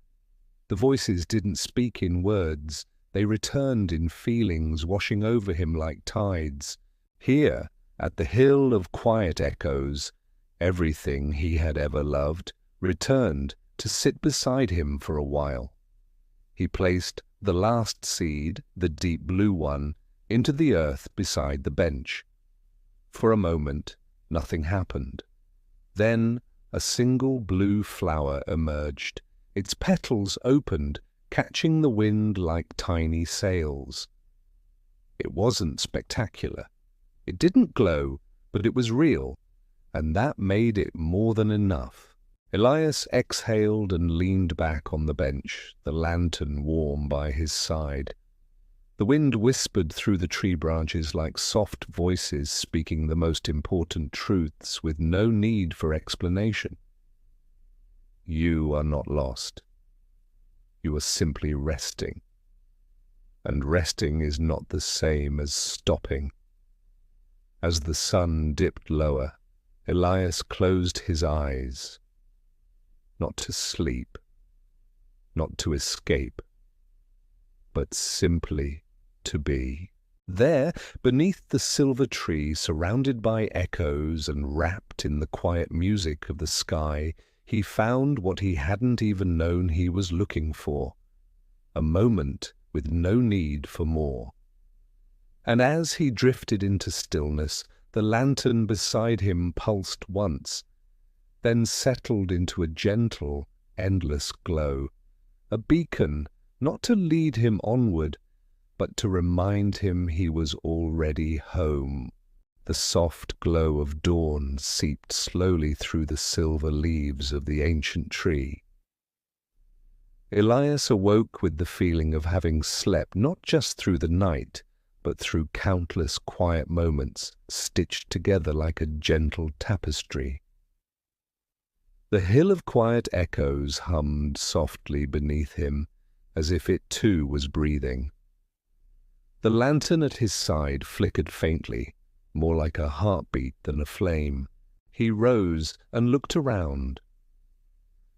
The voices didn't speak in words, they returned in feelings washing over him like tides. Here, at the hill of quiet echoes, everything he had ever loved returned to sit beside him for a while. He placed the last seed, the deep blue one, into the earth beside the bench. For a moment, nothing happened. Then a single blue flower emerged. Its petals opened, catching the wind like tiny sails. It wasn't spectacular. It didn't glow, but it was real, and that made it more than enough. Elias exhaled and leaned back on the bench, the lantern warm by his side. The wind whispered through the tree branches like soft voices speaking the most important truths with no need for explanation. You are not lost. You are simply resting. And resting is not the same as stopping. As the sun dipped lower, Elias closed his eyes. Not to sleep, not to escape, but simply to be. There, beneath the silver tree, surrounded by echoes and wrapped in the quiet music of the sky, he found what he hadn't even known he was looking for, a moment with no need for more. And as he drifted into stillness, the lantern beside him pulsed once, then settled into a gentle, endless glow, a beacon not to lead him onward, but to remind him he was already home. The soft glow of dawn seeped slowly through the silver leaves of the ancient tree. Elias awoke with the feeling of having slept not just through the night, but through countless quiet moments stitched together like a gentle tapestry. The hill of quiet echoes hummed softly beneath him, as if it too was breathing. The lantern at his side flickered faintly, more like a heartbeat than a flame. He rose and looked around.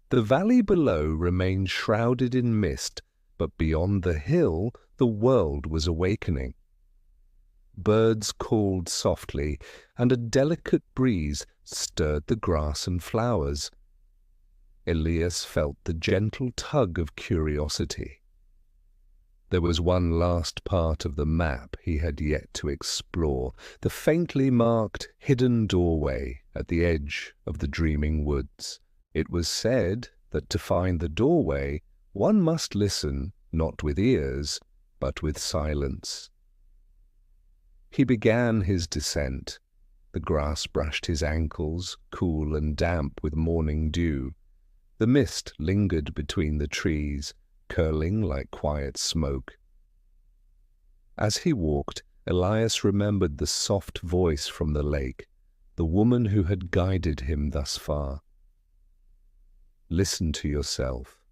The valley below remained shrouded in mist, but beyond the hill the world was awakening. birds called softly, and a delicate breeze stirred the grass and flowers. Elias felt the gentle tug of curiosity. There was one last part of the map he had yet to explore, the faintly marked hidden doorway at the edge of the dreaming woods. It was said that to find the doorway, one must listen not with ears, but with silence. He began his descent. The grass brushed his ankles, cool and damp with morning dew. The mist lingered between the trees, curling like quiet smoke. As he walked, Elias remembered the soft voice from the lake, the woman who had guided him thus far. Listen to yourself.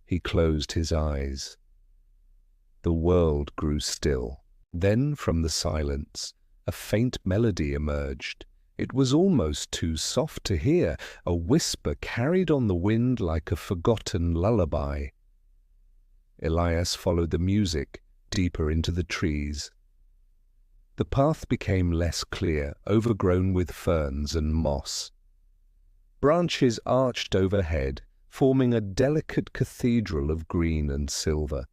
He closed his eyes. The world grew still. Then, from the silence, a faint melody emerged. It was almost too soft to hear, a whisper carried on the wind like a forgotten lullaby. Elias followed the music deeper into the trees. The path became less clear, overgrown with ferns and moss. Branches arched overhead, forming a delicate cathedral of green and silver.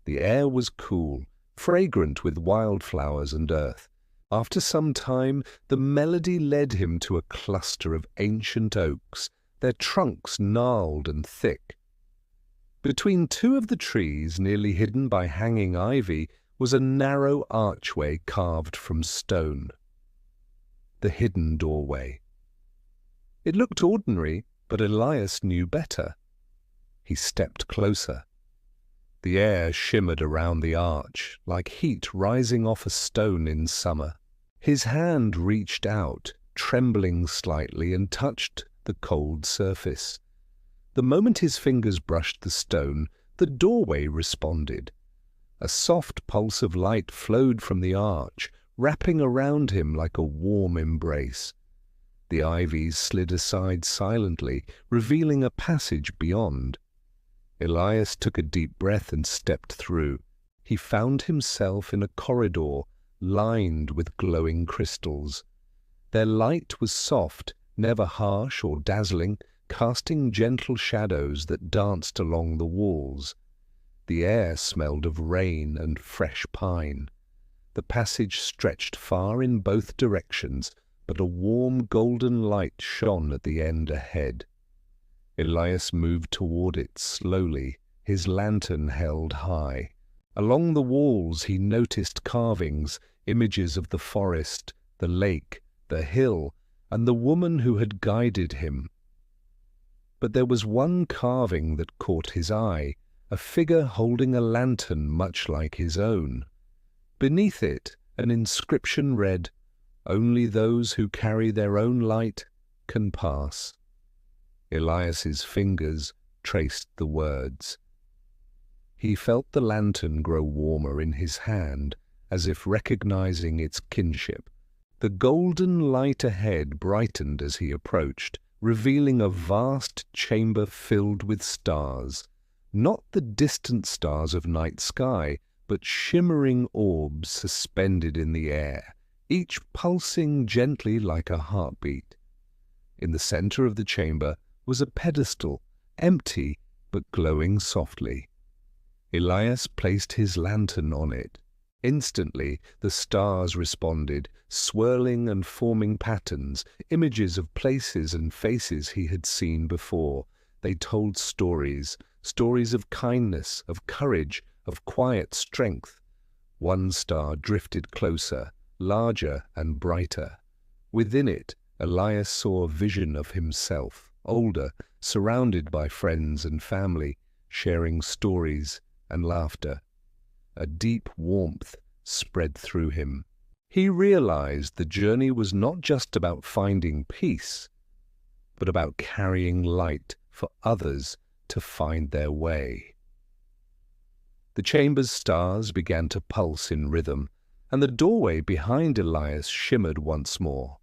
The air was cool, fragrant with wildflowers and earth. After some time, the melody led him to a cluster of ancient oaks, their trunks gnarled and thick. Between two of the trees, nearly hidden by hanging ivy, was a narrow archway carved from stone. The hidden doorway. It looked ordinary, but Elias knew better. He stepped closer. The air shimmered around the arch, like heat rising off a stone in summer. His hand reached out, trembling slightly, and touched the cold surface. The moment his fingers brushed the stone, the doorway responded. A soft pulse of light flowed from the arch, wrapping around him like a warm embrace. The ivies slid aside silently, revealing a passage beyond. Elias took a deep breath and stepped through. He found himself in a corridor lined with glowing crystals. Their light was soft, never harsh or dazzling, casting gentle shadows that danced along the walls. The air smelled of rain and fresh pine. The passage stretched far in both directions, but a warm golden light shone at the end ahead. Elias moved toward it slowly, his lantern held high. Along the walls he noticed carvings, images of the forest, the lake, the hill, and the woman who had guided him. But there was one carving that caught his eye, a figure holding a lantern much like his own. Beneath it, an inscription read, "Only those who carry their own light can pass." Elias's fingers traced the words. He felt the lantern grow warmer in his hand, as if recognizing its kinship. The golden light ahead brightened as he approached, revealing a vast chamber filled with stars. Not the distant stars of night sky, but shimmering orbs suspended in the air, each pulsing gently like a heartbeat. In the center of the chamber was a pedestal, empty but glowing softly. Elias placed his lantern on it. Instantly the stars responded, swirling and forming patterns, images of places and faces he had seen before. They told stories, stories of kindness, of courage, of quiet strength. One star drifted closer, larger and brighter. Within it, Elias saw a vision of himself, older, surrounded by friends and family, sharing stories and laughter. A deep warmth spread through him. He realized the journey was not just about finding peace, but about carrying light for others to find their way. The chamber's stars began to pulse in rhythm, and the doorway behind Elias shimmered once more.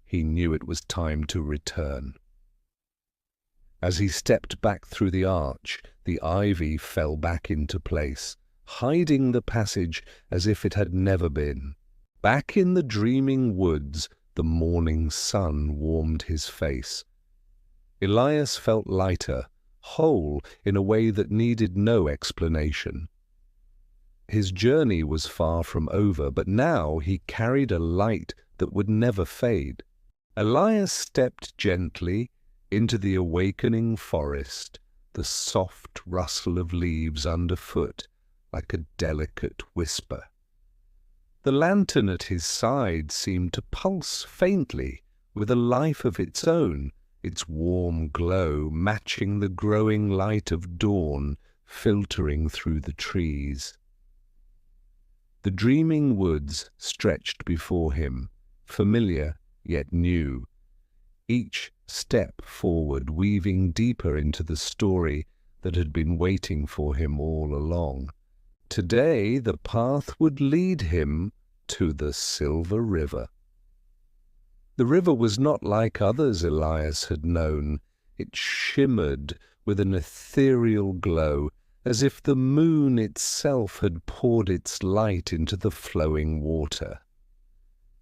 He knew it was time to return. As he stepped back through the arch, the ivy fell back into place. hiding the passage as if it had never been. Back in the dreaming woods, the morning sun warmed his face. Elias felt lighter, whole in a way that needed no explanation. His journey was far from over, but now he carried a light that would never fade. Elias stepped gently into the awakening forest, the soft rustle of leaves underfoot like a delicate whisper. The lantern at his side seemed to pulse faintly with a life of its own, its warm glow matching the growing light of dawn filtering through the trees. The dreaming woods stretched before him, familiar yet new, each step forward weaving deeper into the story that had been waiting for him all along. Today the path would lead him to the Silver River. The river was not like others Elias had known. It shimmered with an ethereal glow, as if the moon itself had poured its light into the flowing water.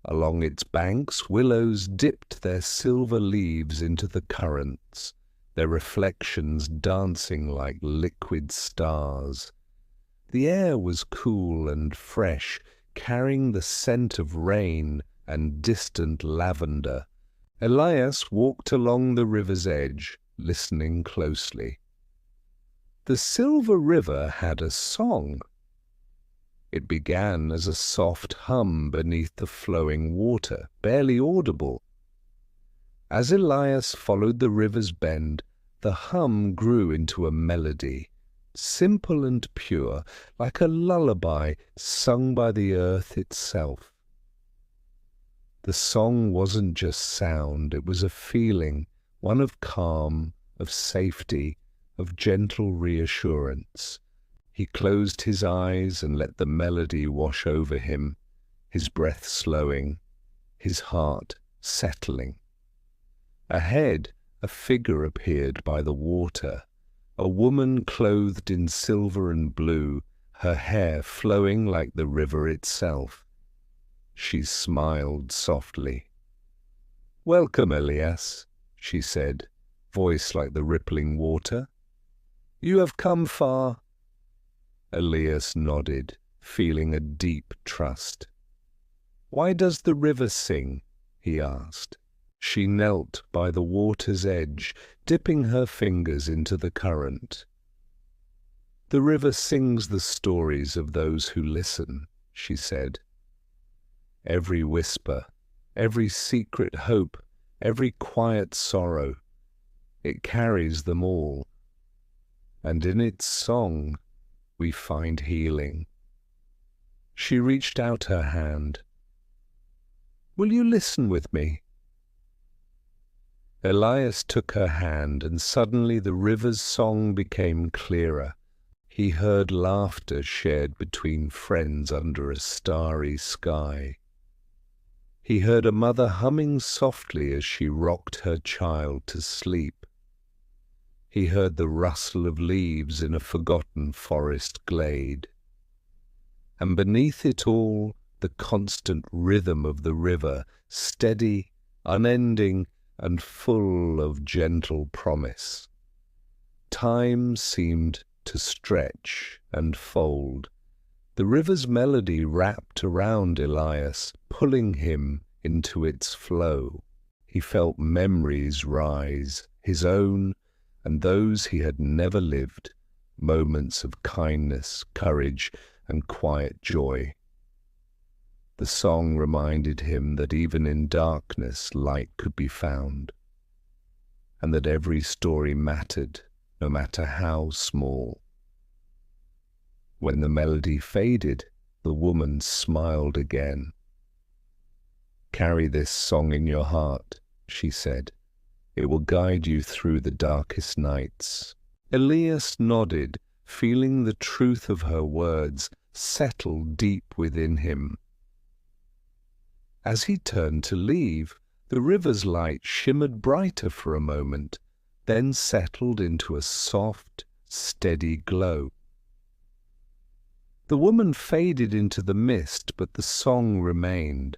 Along its banks, willows dipped their silver leaves into the currents, their reflections dancing like liquid stars. The air was cool and fresh, carrying the scent of rain and distant lavender. Elias walked along the river's edge, listening closely. The Silver River had a song. It began as a soft hum beneath the flowing water, barely audible. As Elias followed the river's bend, the hum grew into a melody, simple and pure, like a lullaby sung by the earth itself. The song wasn't just sound, it was a feeling, one of calm, of safety, of gentle reassurance. He closed his eyes and let the melody wash over him, his breath slowing, his heart settling. Ahead, a figure appeared by the water, a woman clothed in silver and blue, her hair flowing like the river itself. She smiled softly. "Welcome, Elias," she said, voice like the rippling water. "You have come far." Elias nodded, feeling a deep trust. "Why does the river sing?" he asked. She knelt by the water's edge, dipping her fingers into the current. "The river sings the stories of those who listen," she said. "Every whisper, every secret hope, every quiet sorrow, it carries them all. And in its song, we find healing." She reached out her hand. "Will you listen with me?" Elias took her hand, and suddenly the river's song became clearer. He heard laughter shared between friends under a starry sky. He heard a mother humming softly as she rocked her child to sleep. He heard the rustle of leaves in a forgotten forest glade. And beneath it all, the constant rhythm of the river, steady, unending, and full of gentle promise. Time seemed to stretch and fold. The river's melody wrapped around Elias, pulling him into its flow. He felt memories rise, his own and those he had never lived, moments of kindness, courage, and quiet joy. The song reminded him that even in darkness light could be found, and that every story mattered, no matter how small. When the melody faded, the woman smiled again. "Carry this song in your heart," she said. "It will guide you through the darkest nights." Elias nodded, feeling the truth of her words settle deep within him. As he turned to leave, the river's light shimmered brighter for a moment, then settled into a soft, steady glow. The woman faded into the mist, but the song remained.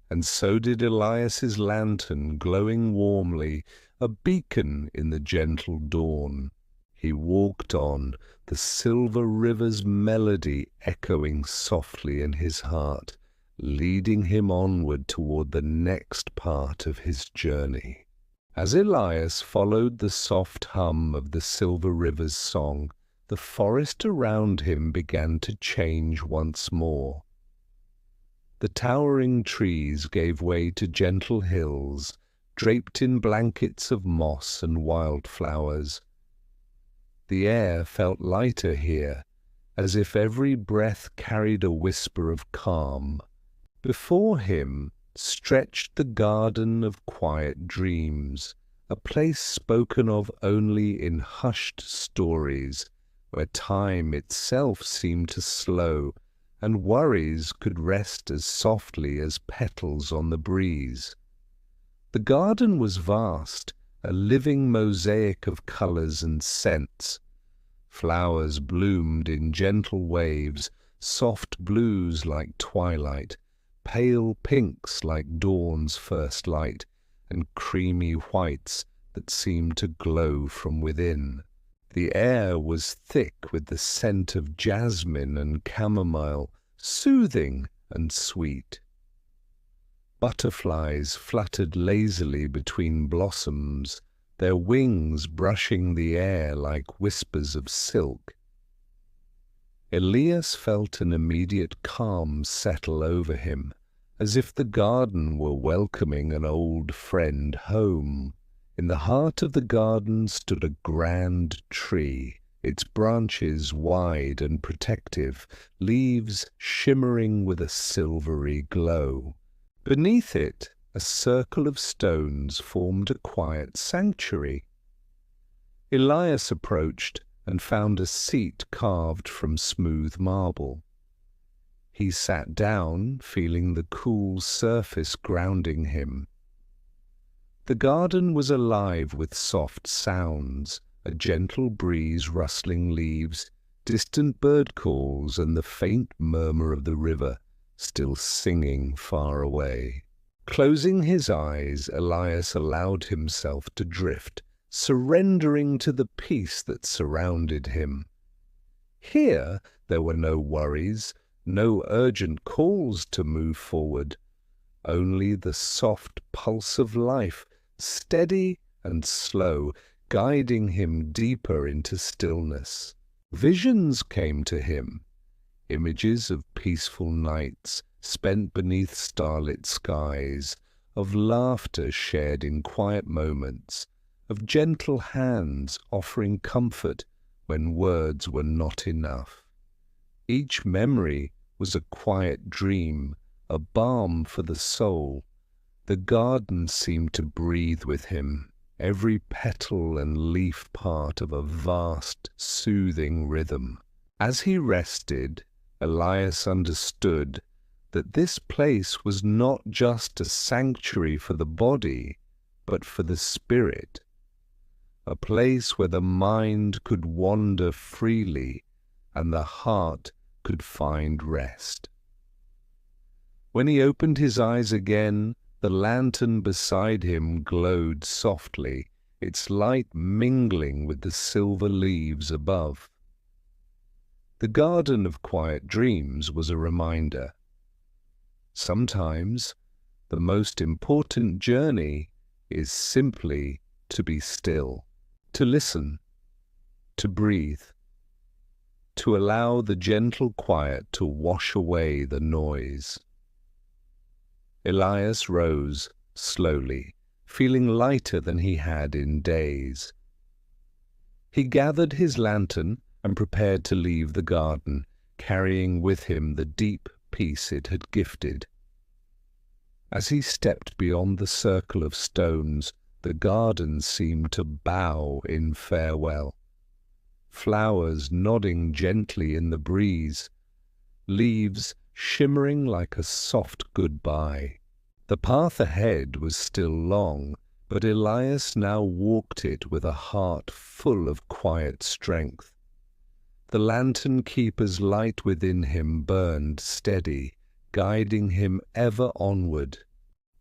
And so did Elias's lantern, glowing warmly, a beacon in the gentle dawn. He walked on, the silver river's melody echoing softly in his heart, leading him onward toward the next part of his journey. As Elias followed the soft hum of the silver river's song, the forest around him began to change once more. The towering trees gave way to gentle hills, draped in blankets of moss and wildflowers. The air felt lighter here, as if every breath carried a whisper of calm. Before him stretched the garden of quiet dreams, a place spoken of only in hushed stories, where time itself seemed to slow, and worries could rest as softly as petals on the breeze. The garden was vast, a living mosaic of colours and scents. Flowers bloomed in gentle waves, soft blues like twilight, pale pinks like dawn's first light, and creamy whites that seemed to glow from within. The air was thick with the scent of jasmine and chamomile, soothing and sweet. Butterflies fluttered lazily between blossoms, their wings brushing the air like whispers of silk. Elias felt an immediate calm settle over him, as if the garden were welcoming an old friend home. In the heart of the garden stood a grand tree, its branches wide and protective, leaves shimmering with a silvery glow. Beneath it, a circle of stones formed a quiet sanctuary. Elias approached and found a seat carved from smooth marble. He sat down, feeling the cool surface grounding him. The garden was alive with soft sounds, a gentle breeze rustling leaves, distant bird calls, and the faint murmur of the river, still singing far away. Closing his eyes, Elias allowed himself to drift, surrendering to the peace that surrounded him. Here there were no worries, no urgent calls to move forward, only the soft pulse of life, steady and slow, guiding him deeper into stillness. Visions came to him, images of peaceful nights spent beneath starlit skies, of laughter shared in quiet moments, of gentle hands offering comfort when words were not enough. Each memory was a quiet dream, a balm for the soul. The garden seemed to breathe with him, every petal and leaf part of a vast, soothing rhythm. As he rested, Elias understood that this place was not just a sanctuary for the body, but for the spirit, a place where the mind could wander freely and the heart could find rest. When he opened his eyes again, the lantern beside him glowed softly, its light mingling with the silver leaves above. The garden of quiet dreams was a reminder. Sometimes the most important journey is simply to be still, to listen, to breathe, to allow the gentle quiet to wash away the noise. Elias rose slowly, feeling lighter than he had in days. He gathered his lantern and prepared to leave the garden, carrying with him the deep peace it had gifted. As he stepped beyond the circle of stones, the garden seemed to bow in farewell. Flowers nodding gently in the breeze, leaves shimmering like a soft goodbye. The path ahead was still long, but Elias now walked it with a heart full of quiet strength. The lantern keeper's light within him burned steady, guiding him ever onward.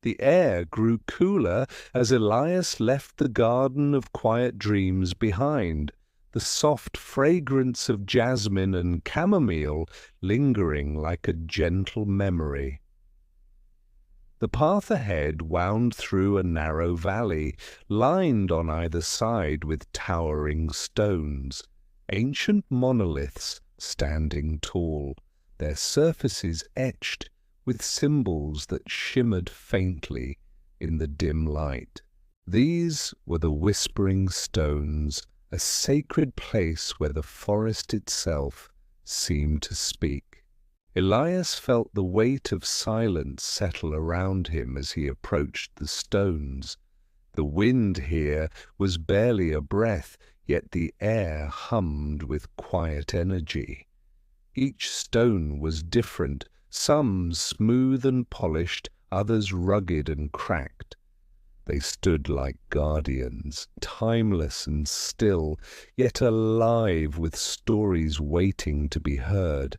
The air grew cooler as Elias left the garden of quiet dreams behind, the soft fragrance of jasmine and chamomile lingering like a gentle memory. The path ahead wound through a narrow valley, lined on either side with towering stones, ancient monoliths standing tall, their surfaces etched with symbols that shimmered faintly in the dim light. These were the Whispering Stones, a sacred place where the forest itself seemed to speak. Elias felt the weight of silence settle around him as he approached the stones. The wind here was barely a breath, yet the air hummed with quiet energy. Each stone was different, some smooth and polished, others rugged and cracked. They stood like guardians, timeless and still, yet alive with stories waiting to be heard.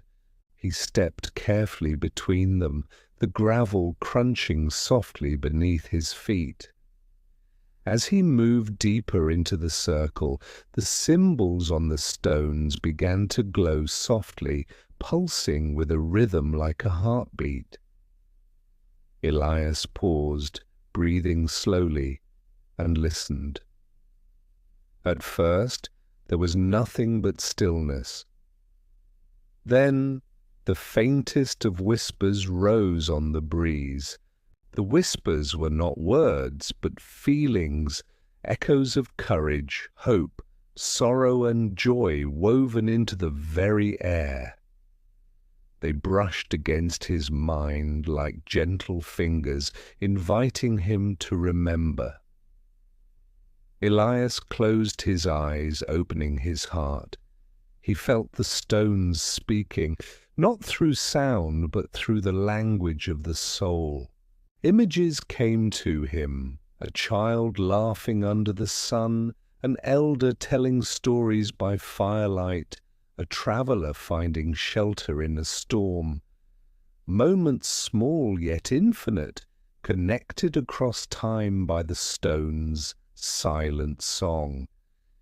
He stepped carefully between them, the gravel crunching softly beneath his feet. As he moved deeper into the circle, the symbols on the stones began to glow softly, pulsing with a rhythm like a heartbeat. Elias paused, breathing slowly, and listened. At first, there was nothing but stillness. Then, the faintest of whispers rose on the breeze. The whispers were not words, but feelings, echoes of courage, hope, sorrow and joy woven into the very air. They brushed against his mind like gentle fingers, inviting him to remember. Elias closed his eyes, opening his heart. He felt the stones speaking, not through sound, but through the language of the soul. Images came to him, a child laughing under the sun, an elder telling stories by firelight, a traveller finding shelter in a storm. Moments small yet infinite, connected across time by the stones' silent song.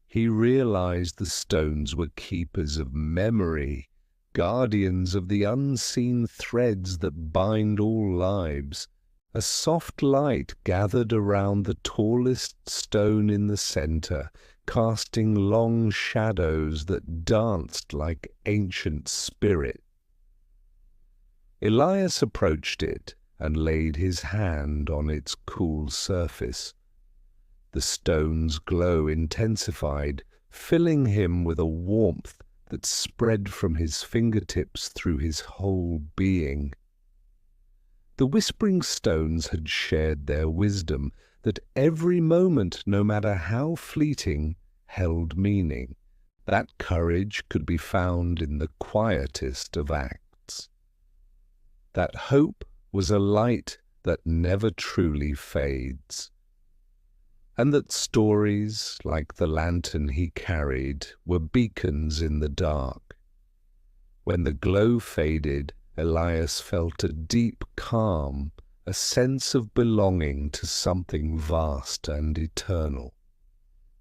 He realized the stones were keepers of memory, guardians of the unseen threads that bind all lives. A soft light gathered around the tallest stone in the center, casting long shadows that danced like ancient spirit. Elias approached it and laid his hand on its cool surface. The stone's glow intensified, filling him with a warmth that spread from his fingertips through his whole being. The Whispering Stones had shared their wisdom, that every moment, no matter how fleeting, held meaning. That courage could be found in the quietest of acts. That hope was a light that never truly fades. And that stories, like the lantern he carried, were beacons in the dark. When the glow faded, Elias felt a deep calm, a sense of belonging to something vast and eternal.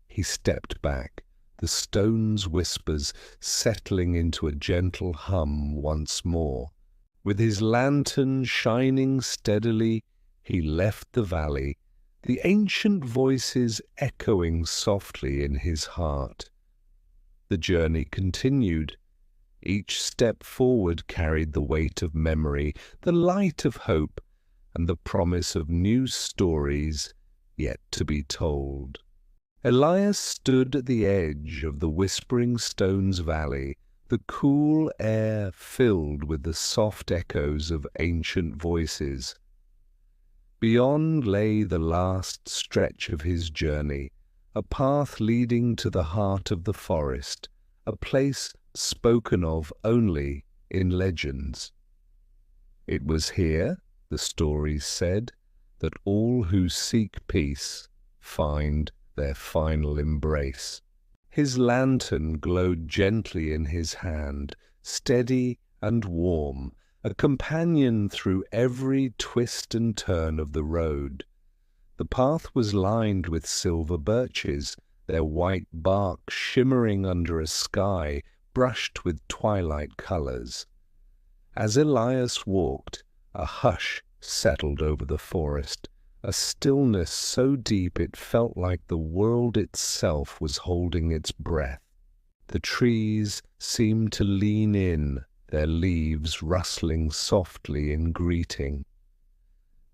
He stepped back, the stone's whispers settling into a gentle hum once more. With his lantern shining steadily, he left the valley, the ancient voices echoing softly in his heart. The journey continued. Each step forward carried the weight of memory, the light of hope, and the promise of new stories yet to be told. Elias stood at the edge of the Whispering Stones Valley, the cool air filled with the soft echoes of ancient voices. Beyond lay the last stretch of his journey, a path leading to the heart of the forest, a place spoken of only in legends. It was here, the stories said, that all who seek peace find their final embrace. His lantern glowed gently in his hand, steady and warm, a companion through every twist and turn of the road. The path was lined with silver birches, their white bark shimmering under a sky brushed with twilight colors. As Elias walked, a hush settled over the forest, a stillness so deep it felt like the world itself was holding its breath. The trees seemed to lean in, their leaves rustling softly in greeting.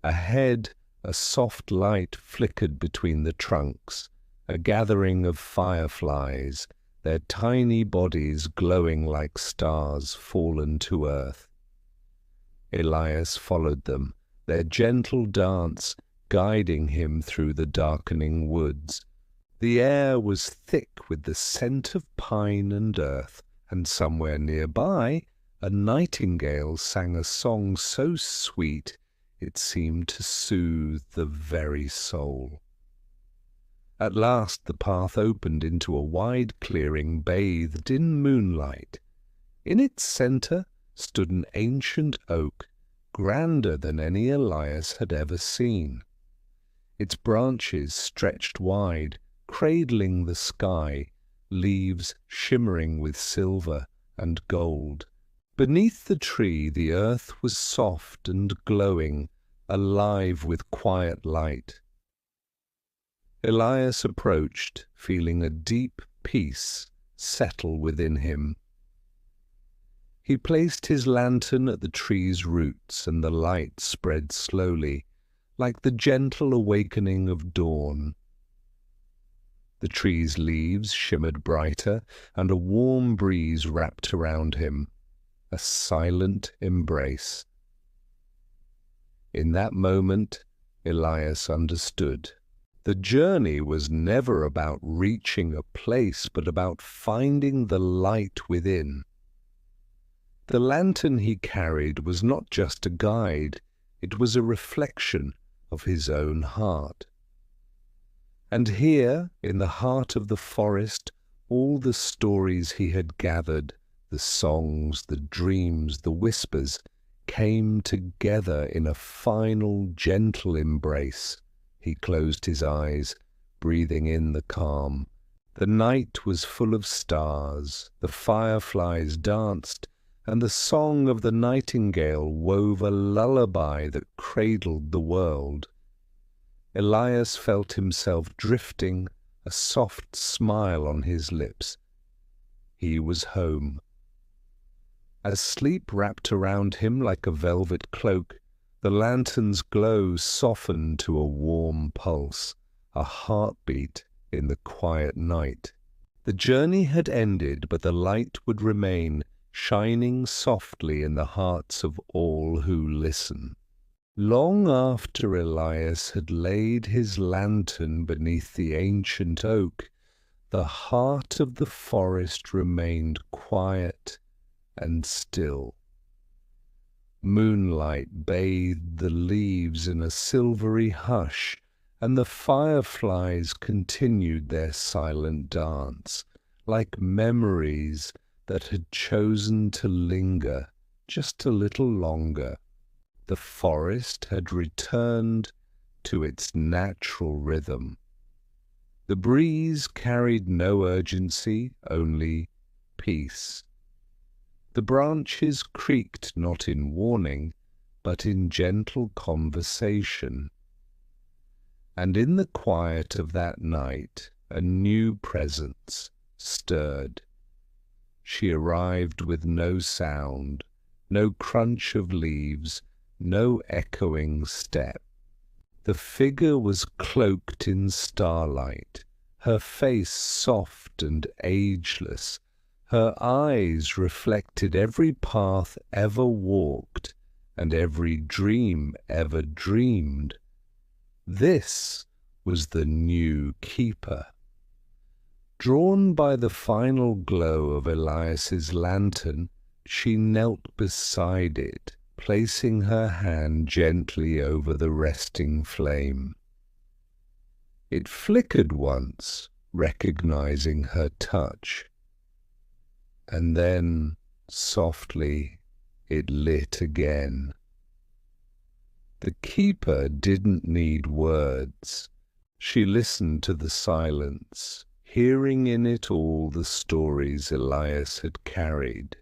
Ahead, a soft light flickered between the trunks, a gathering of fireflies, their tiny bodies glowing like stars fallen to earth. Elias followed them, their gentle dance guiding him through the darkening woods. The air was thick with the scent of pine and earth, and somewhere nearby a nightingale sang a song so sweet it seemed to soothe the very soul. At last the path opened into a wide clearing bathed in moonlight. In its center stood an ancient oak, grander than any Elias had ever seen. Its branches stretched wide, cradling the sky, leaves shimmering with silver and gold. Beneath the tree the earth was soft and glowing, alive with quiet light. Elias approached, feeling a deep peace settle within him. He placed his lantern at the tree's roots, and the light spread slowly, like the gentle awakening of dawn. The tree's leaves shimmered brighter, and a warm breeze wrapped around him, a silent embrace. In that moment, Elias understood. The journey was never about reaching a place, but about finding the light within. The lantern he carried was not just a guide, it was a reflection of his own heart. And here, in the heart of the forest, all the stories he had gathered, the songs, the dreams, the whispers, came together in a final, gentle embrace. He closed his eyes, breathing in the calm. The night was full of stars, the fireflies danced, and the song of the nightingale wove a lullaby that cradled the world. Elias felt himself drifting, a soft smile on his lips. He was home. As sleep wrapped around him like a velvet cloak, the lantern's glow softened to a warm pulse, a heartbeat in the quiet night. The journey had ended, but the light would remain, shining softly in the hearts of all who listen. Long after Elias had laid his lantern beneath the ancient oak, the heart of the forest remained quiet and still. Moonlight bathed the leaves in a silvery hush, and the fireflies continued their silent dance, like memories that had chosen to linger just a little longer. The forest had returned to its natural rhythm. The breeze carried no urgency, only peace. The branches creaked not in warning, but in gentle conversation. And in the quiet of that night, a new presence stirred. She arrived with no sound, no crunch of leaves, no echoing step. The figure was cloaked in starlight, her face soft and ageless. Her eyes reflected every path ever walked and every dream ever dreamed. This was the new keeper. Drawn by the final glow of Elias's lantern, she knelt beside it, placing her hand gently over the resting flame. It flickered once, recognizing her touch. And then, softly, it lit again. The keeper didn't need words. She listened to the silence, hearing in it all the stories Elias had carried.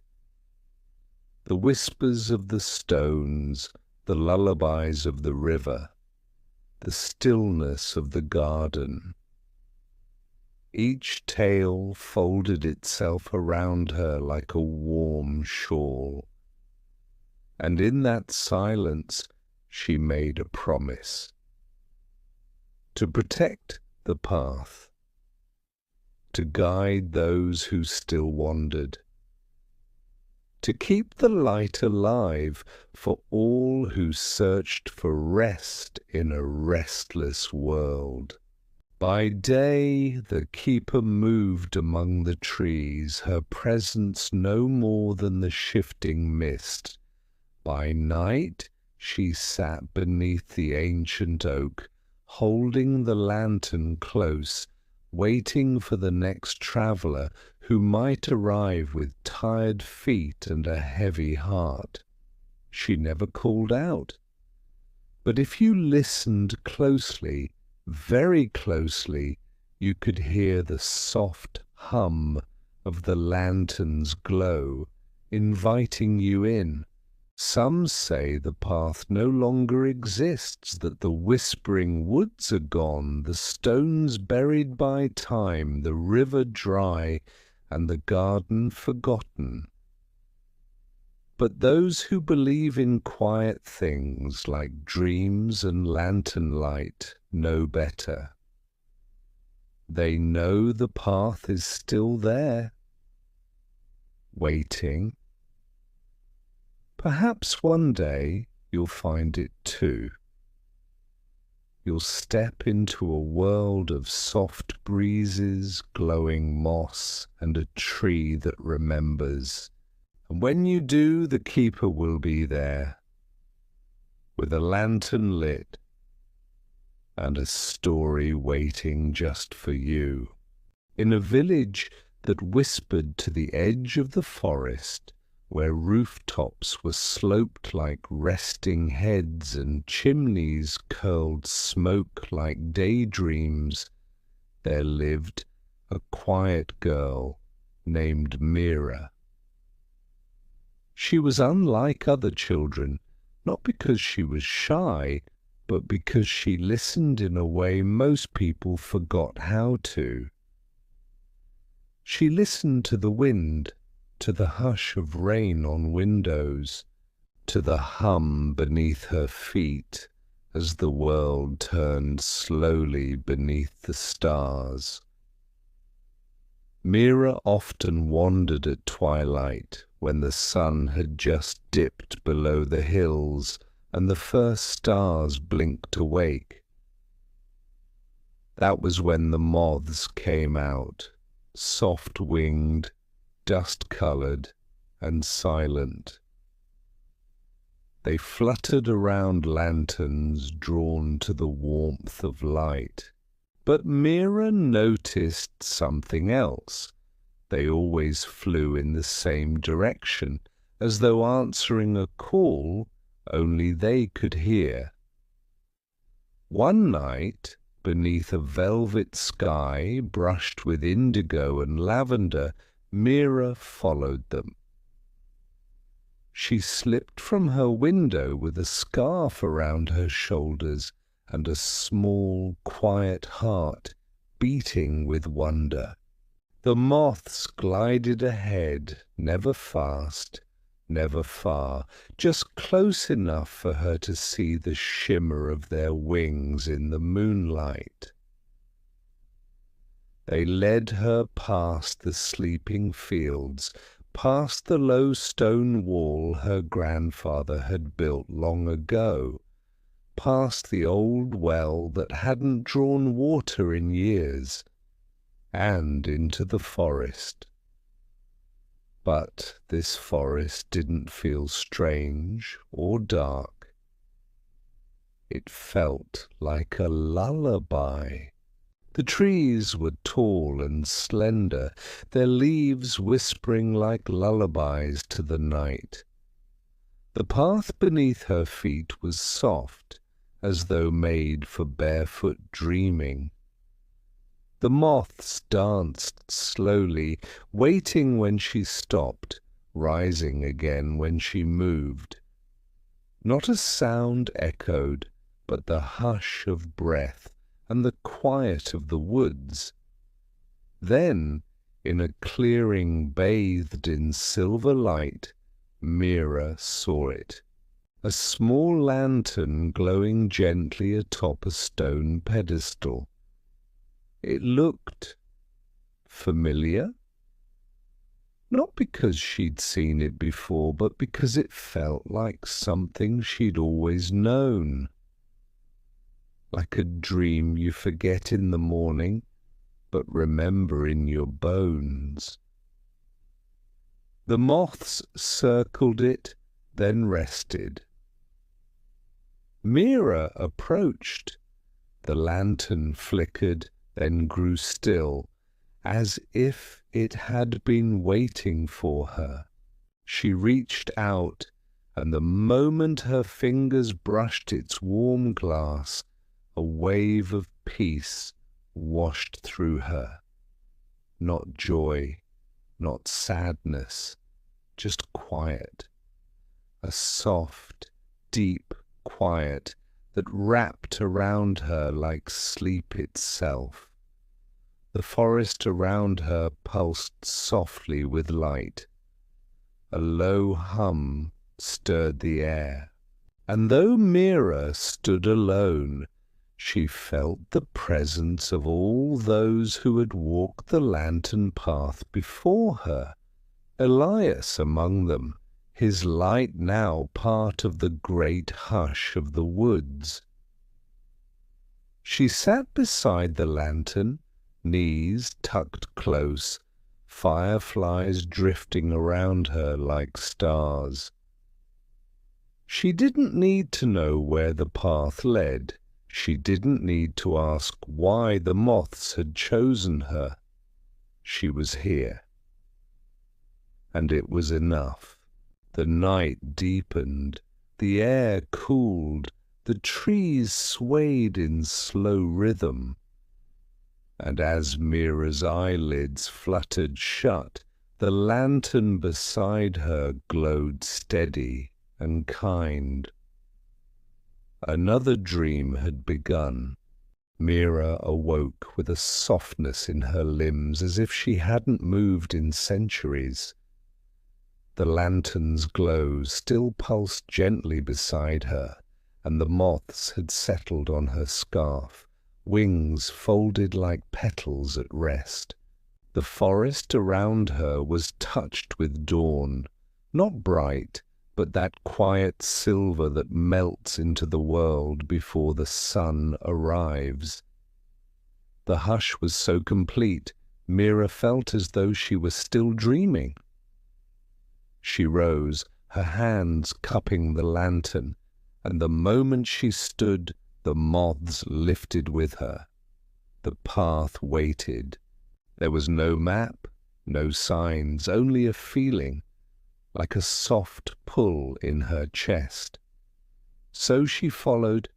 The whispers of the stones, the lullabies of the river, the stillness of the garden. Each tale folded itself around her like a warm shawl. And in that silence she made a promise. To protect the path, to guide those who still wandered, to keep the light alive for all who searched for rest in a restless world. By day the keeper moved among the trees, her presence no more than the shifting mist. By night she sat beneath the ancient oak, holding the lantern close, waiting for the next traveller who might arrive with tired feet and a heavy heart. She never called out. But if you listened closely, very closely, you could hear the soft hum of the lantern's glow, inviting you in. Some say the path no longer exists, that the whispering woods are gone, the stones buried by time, the river dry, and the garden forgotten. But those who believe in quiet things like dreams and lantern light know better. They know the path is still there, waiting. Perhaps one day you'll find it too. You'll step into a world of soft breezes, glowing moss, and a tree that remembers. And when you do, the keeper will be there, with a lantern lit, and a story waiting just for you. In a village that whispered to the edge of the forest, where rooftops were sloped like resting heads and chimneys curled smoke like daydreams, there lived a quiet girl named Mira. She was unlike other children, not because she was shy, but because she listened in a way most people forgot how to. She listened to the wind, to the hush of rain on windows, to the hum beneath her feet as the world turned slowly beneath the stars. Mira often wandered at twilight when the sun had just dipped below the hills and the first stars blinked awake. That was when the moths came out, soft-winged, dust-coloured and silent. They fluttered around lanterns drawn to the warmth of light. But Mira noticed something else. They always flew in the same direction, as though answering a call only they could hear. One night, beneath a velvet sky brushed with indigo and lavender, Mira followed them. She slipped from her window with a scarf around her shoulders and a small, quiet heart beating with wonder. The moths glided ahead, never fast, never far, just close enough for her to see the shimmer of their wings in the moonlight. They led her past the sleeping fields, past the low stone wall her grandfather had built long ago, past the old well that hadn't drawn water in years, and into the forest. But this forest didn't feel strange or dark. It felt like a lullaby. The trees were tall and slender, their leaves whispering like lullabies to the night. The path beneath her feet was soft, as though made for barefoot dreaming. The moths danced slowly, waiting when she stopped, rising again when she moved. Not a sound echoed, but the hush of breath and the quiet of the woods. Then, in a clearing bathed in silver light, Mira saw it. A small lantern glowing gently atop a stone pedestal. It looked familiar. Not because she'd seen it before, but because it felt like something she'd always known. Like a dream you forget in the morning, but remember in your bones. The moths circled it, then rested. Mira approached. The lantern flickered, then grew still, as if it had been waiting for her. She reached out, and the moment her fingers brushed its warm glass, a wave of peace washed through her. Not joy, not sadness, just quiet. A soft, deep quiet that wrapped around her like sleep itself. The forest around her pulsed softly with light. A low hum stirred the air, and though Mira stood alone, she felt the presence of all those who had walked the lantern path before her, Elias among them, his light now part of the great hush of the woods. She sat beside the lantern, knees tucked close, fireflies drifting around her like stars. She didn't need to know where the path led. She didn't need to ask why the moths had chosen her. She was here. And it was enough. The night deepened, the air cooled, the trees swayed in slow rhythm. And as Mira's eyelids fluttered shut, the lantern beside her glowed steady and kind. Another dream had begun. Mira awoke with a softness in her limbs as if she hadn't moved in centuries. The lantern's glow still pulsed gently beside her, and the moths had settled on her scarf, wings folded like petals at rest. The forest around her was touched with dawn, not bright, but that quiet silver that melts into the world before the sun arrives. The hush was so complete, Mira felt as though she was still dreaming. She rose, her hands cupping the lantern, and the moment she stood, the moths lifted with her. The path waited. There was no map, no signs, only a feeling, like a soft pull in her chest. So she followed,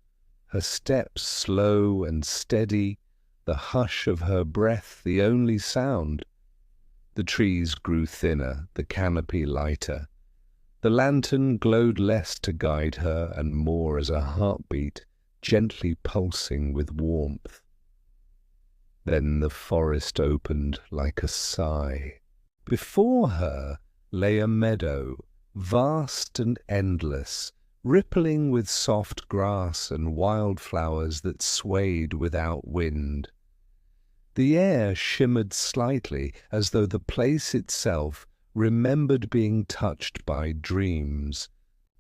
her steps slow and steady, the hush of her breath the only sound. The trees grew thinner, the canopy lighter. The lantern glowed less to guide her and more as a heartbeat, gently pulsing with warmth. Then the forest opened like a sigh. Before her lay a meadow, vast and endless, rippling with soft grass and wildflowers that swayed without wind. The air shimmered slightly as though the place itself remembered being touched by dreams.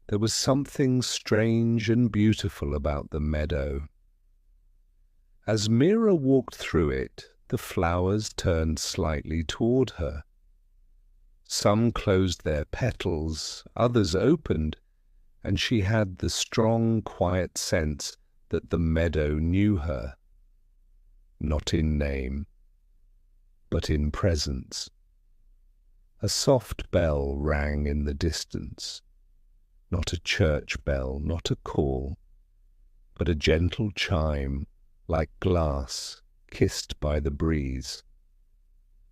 There was something strange and beautiful about the meadow. As Mira walked through it, the flowers turned slightly toward her. Some closed their petals, others opened, and she had the strong, quiet sense that the meadow knew her. not in name, but in presence. A soft bell rang in the distance, not a church bell, not a call, but a gentle chime, like glass kissed by the breeze.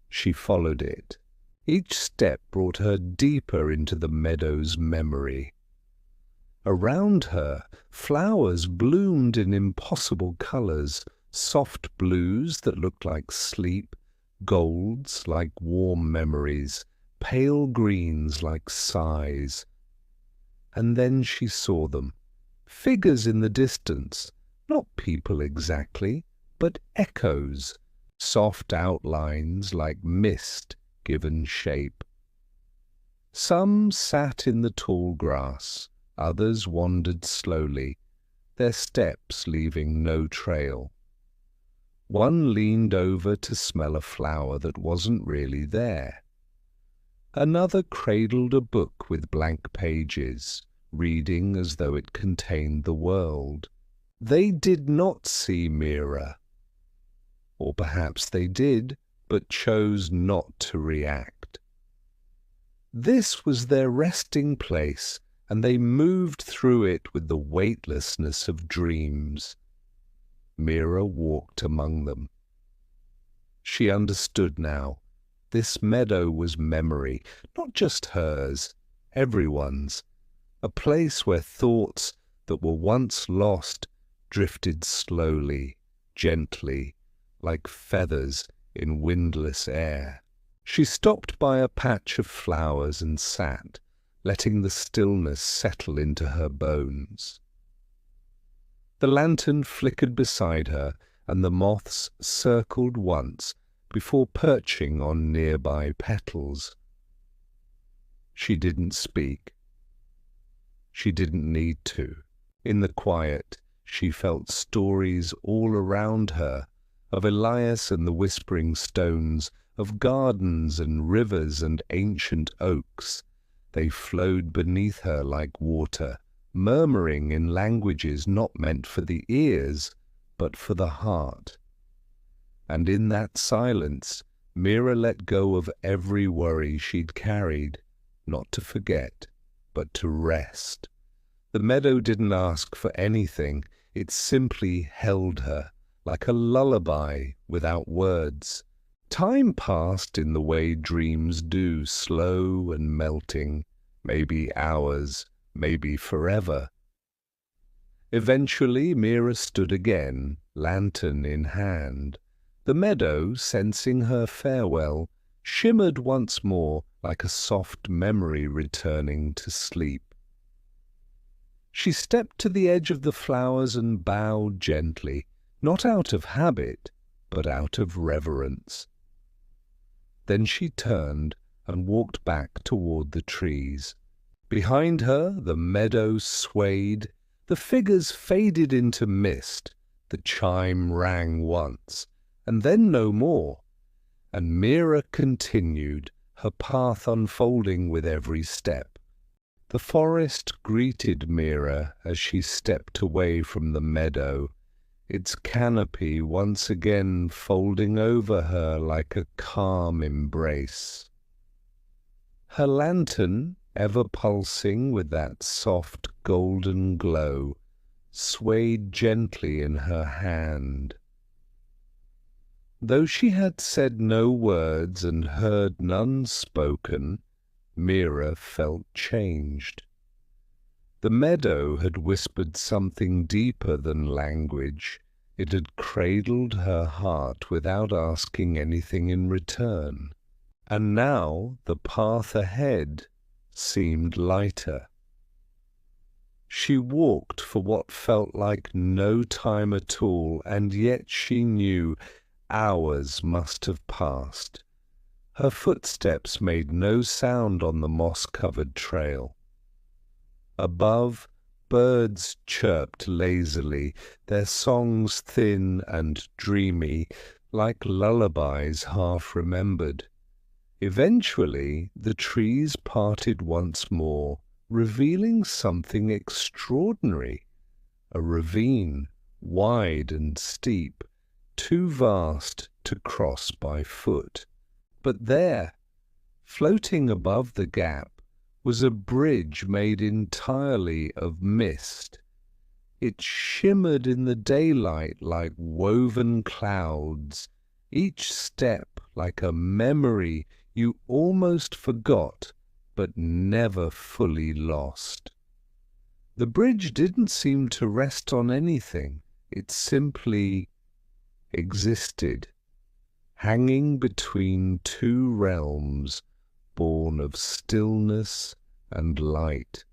She followed it. Each step brought her deeper into the meadow's memory. Around her, flowers bloomed in impossible colours, soft blues that looked like sleep, golds like warm memories, pale greens like sighs. And then she saw them, figures in the distance, not people exactly, but echoes, soft outlines like mist given shape. Some sat in the tall grass, others wandered slowly, their steps leaving no trail. One leaned over to smell a flower that wasn't really there. Another cradled a book with blank pages, reading as though it contained the world. They did not see Mira. Or perhaps they did, but chose not to react. This was their resting place, and they moved through it with the weightlessness of dreams. Mira walked among them. She understood now. This meadow was memory, not just hers, everyone's. A place where thoughts that were once lost drifted slowly, gently, like feathers in windless air. She stopped by a patch of flowers and sat, letting the stillness settle into her bones. The lantern flickered beside her, and the moths circled once before perching on nearby petals. She didn't speak. She didn't need to. In the quiet, she felt stories all around her, of Elias and the whispering stones, of gardens and rivers and ancient oaks. They flowed beneath her like water, murmuring in languages not meant for the ears, but for the heart. And in that silence, Mira let go of every worry she'd carried, not to forget, but to rest. The meadow didn't ask for anything, it simply held her, like a lullaby without words. Time passed in the way dreams do, slow and melting, maybe hours, maybe forever. Eventually Mira stood again, lantern in hand. The meadow, sensing her farewell, shimmered once more like a soft memory returning to sleep. She stepped to the edge of the flowers and bowed gently, not out of habit, but out of reverence. Then she turned and walked back toward the trees. Behind her the meadow swayed, the figures faded into mist, the chime rang once, and then no more, and Mira continued, her path unfolding with every step. The forest greeted Mira as she stepped away from the meadow, its canopy once again folding over her like a calm embrace. Her lantern, ever pulsing with that soft golden glow, swayed gently in her hand. Though she had said no words and heard none spoken, Mira felt changed. The meadow had whispered something deeper than language. It had cradled her heart without asking anything in return. And now the path ahead seemed lighter. She walked for what felt like no time at all, and yet she knew hours must have passed. Her footsteps made no sound on the moss-covered trail. Above, birds chirped lazily, their songs thin and dreamy, like lullabies half-remembered. Eventually, the trees parted once more, revealing something extraordinary. A ravine, wide and steep, too vast to cross by foot. But there, floating above the gap, was a bridge made entirely of mist. It shimmered in the daylight like woven clouds, each step like a memory you almost forgot but never fully lost. The bridge didn't seem to rest on anything. It simply existed, hanging between two realms born of stillness and light.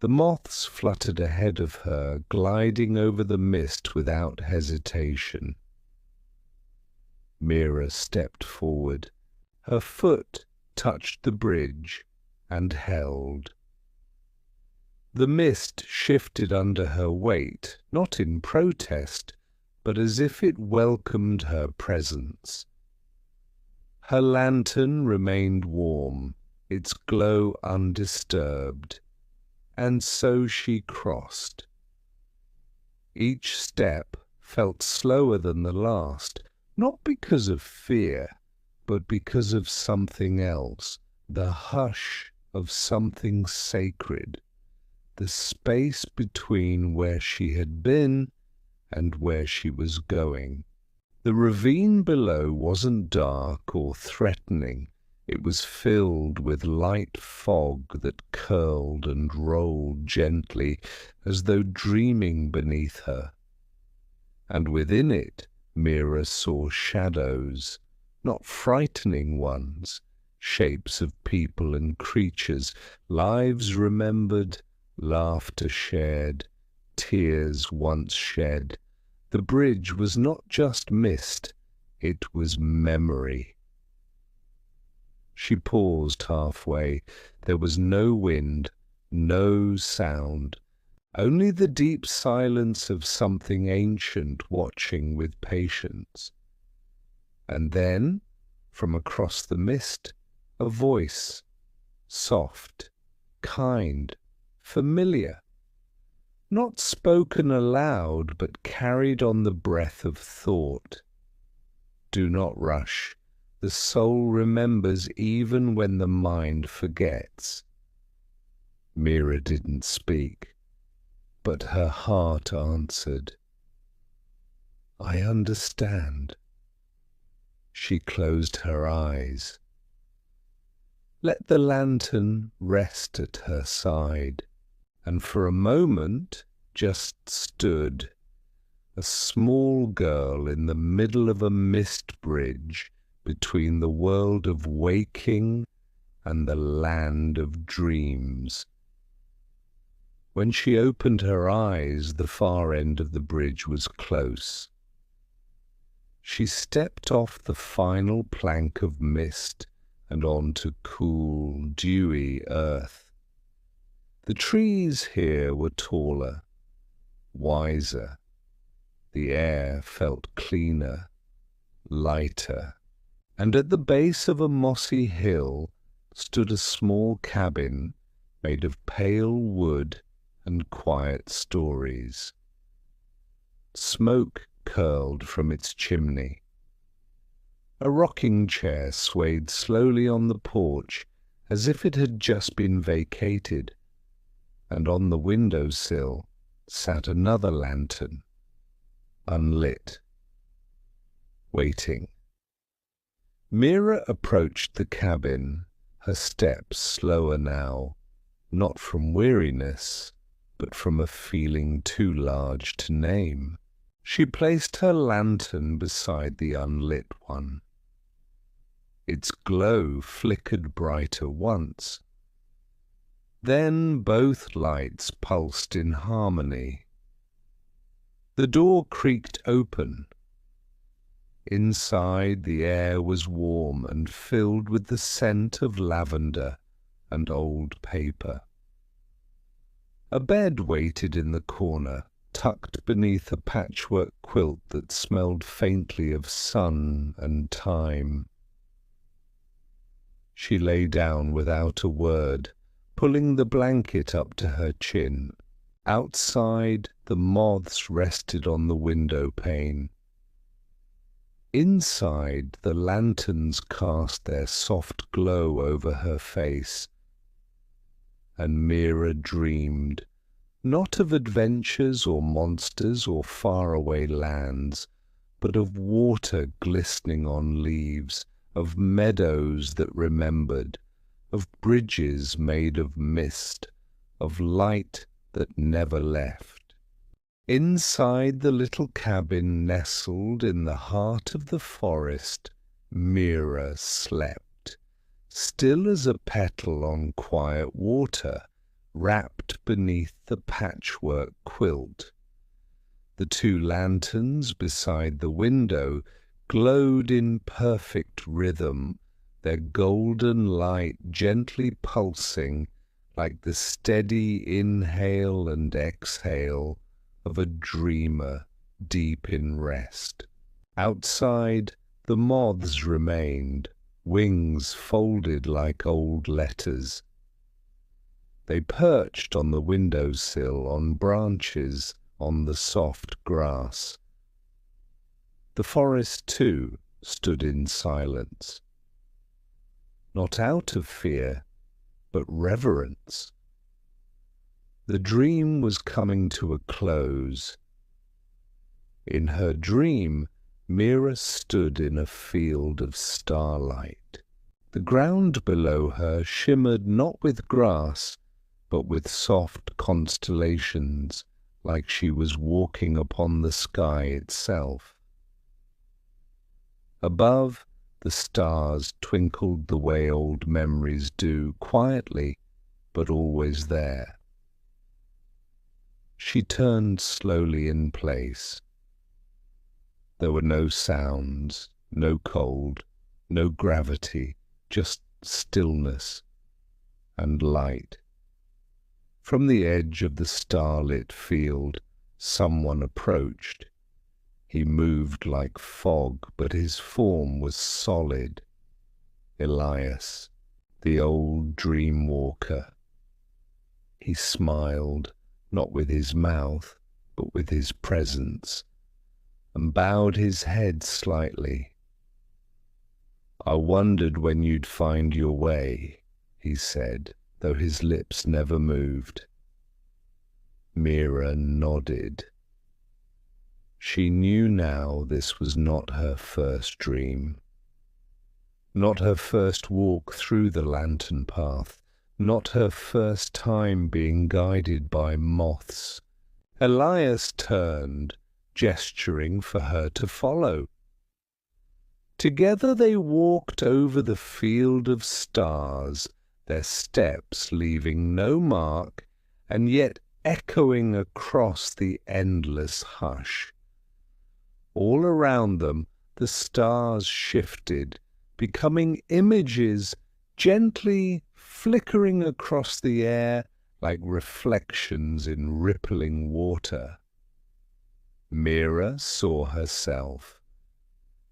The moths fluttered ahead of her, gliding over the mist without hesitation. Mira stepped forward. Her foot touched the bridge and held. The mist shifted under her weight, not in protest, but as if it welcomed her presence. Her lantern remained warm, its glow undisturbed, and so she crossed. Each step felt slower than the last, not because of fear, but because of something else, the hush of something sacred, the space between where she had been and where she was going. The ravine below wasn't dark or threatening. It was filled with light fog that curled and rolled gently, as though dreaming beneath her. And within it, Mira saw shadows, not frightening ones, shapes of people and creatures, lives remembered, laughter shared, tears once shed. The bridge was not just mist, it was memory. She paused halfway. There was no wind, no sound, only the deep silence of something ancient watching with patience. And then, from across the mist, a voice, soft, kind, familiar, not spoken aloud, but carried on the breath of thought. Do not rush. The soul remembers even when the mind forgets. Mira didn't speak, but her heart answered. I understand. She closed her eyes. Let the lantern rest at her side, and for a moment just stood, a small girl in the middle of a mist bridge between the world of waking and the land of dreams. When she opened her eyes, the far end of the bridge was close. She stepped off the final plank of mist and onto cool, dewy earth. The trees here were taller, wiser. The air felt cleaner, lighter. And at the base of a mossy hill stood a small cabin made of pale wood and quiet stories. Smoke curled from its chimney. A rocking chair swayed slowly on the porch as if it had just been vacated, and on the windowsill sat another lantern, unlit, waiting. Mira approached the cabin, her steps slower now, not from weariness, but from a feeling too large to name. She placed her lantern beside the unlit one. Its glow flickered brighter once. Then both lights pulsed in harmony. The door creaked open. Inside, the air was warm and filled with the scent of lavender and old paper. A bed waited in the corner, tucked beneath a patchwork quilt that smelled faintly of sun and time. She lay down without a word, pulling the blanket up to her chin. Outside, the moths rested on the window pane. Inside, the lanterns cast their soft glow over her face, and Mira dreamed, not of adventures or monsters or faraway lands, but of water glistening on leaves, of meadows that remembered, of bridges made of mist, of light that never left. Inside the little cabin nestled in the heart of the forest, Mira slept, still as a petal on quiet water, wrapped beneath the patchwork quilt. The two lanterns beside the window glowed in perfect rhythm, their golden light gently pulsing like the steady inhale and exhale of a dreamer deep in rest. Outside, the moths remained, wings folded like old letters. They perched on the windowsill, on branches, on the soft grass. The forest, too, stood in silence. Not out of fear, but reverence. The dream was coming to a close. In her dream, Mira stood in a field of starlight. The ground below her shimmered not with grass, but with soft constellations, like she was walking upon the sky itself. Above, the stars twinkled the way old memories do, quietly, but always there. She turned slowly in place. There were no sounds, no cold, no gravity, just stillness and light. From the edge of the starlit field, someone approached. He moved like fog, but his form was solid. Elias, the old dream walker. He smiled, not with his mouth, but with his presence, and bowed his head slightly. "I wondered when you'd find your way," he said, though his lips never moved. Mira nodded. She knew now this was not her first dream, not her first walk through the lantern path, not her first time being guided by moths. Elias turned, gesturing for her to follow. Together they walked over the field of stars, their steps leaving no mark, and yet echoing across the endless hush. All around them the stars shifted, becoming images gently flickering across the air like reflections in rippling water. Mira saw herself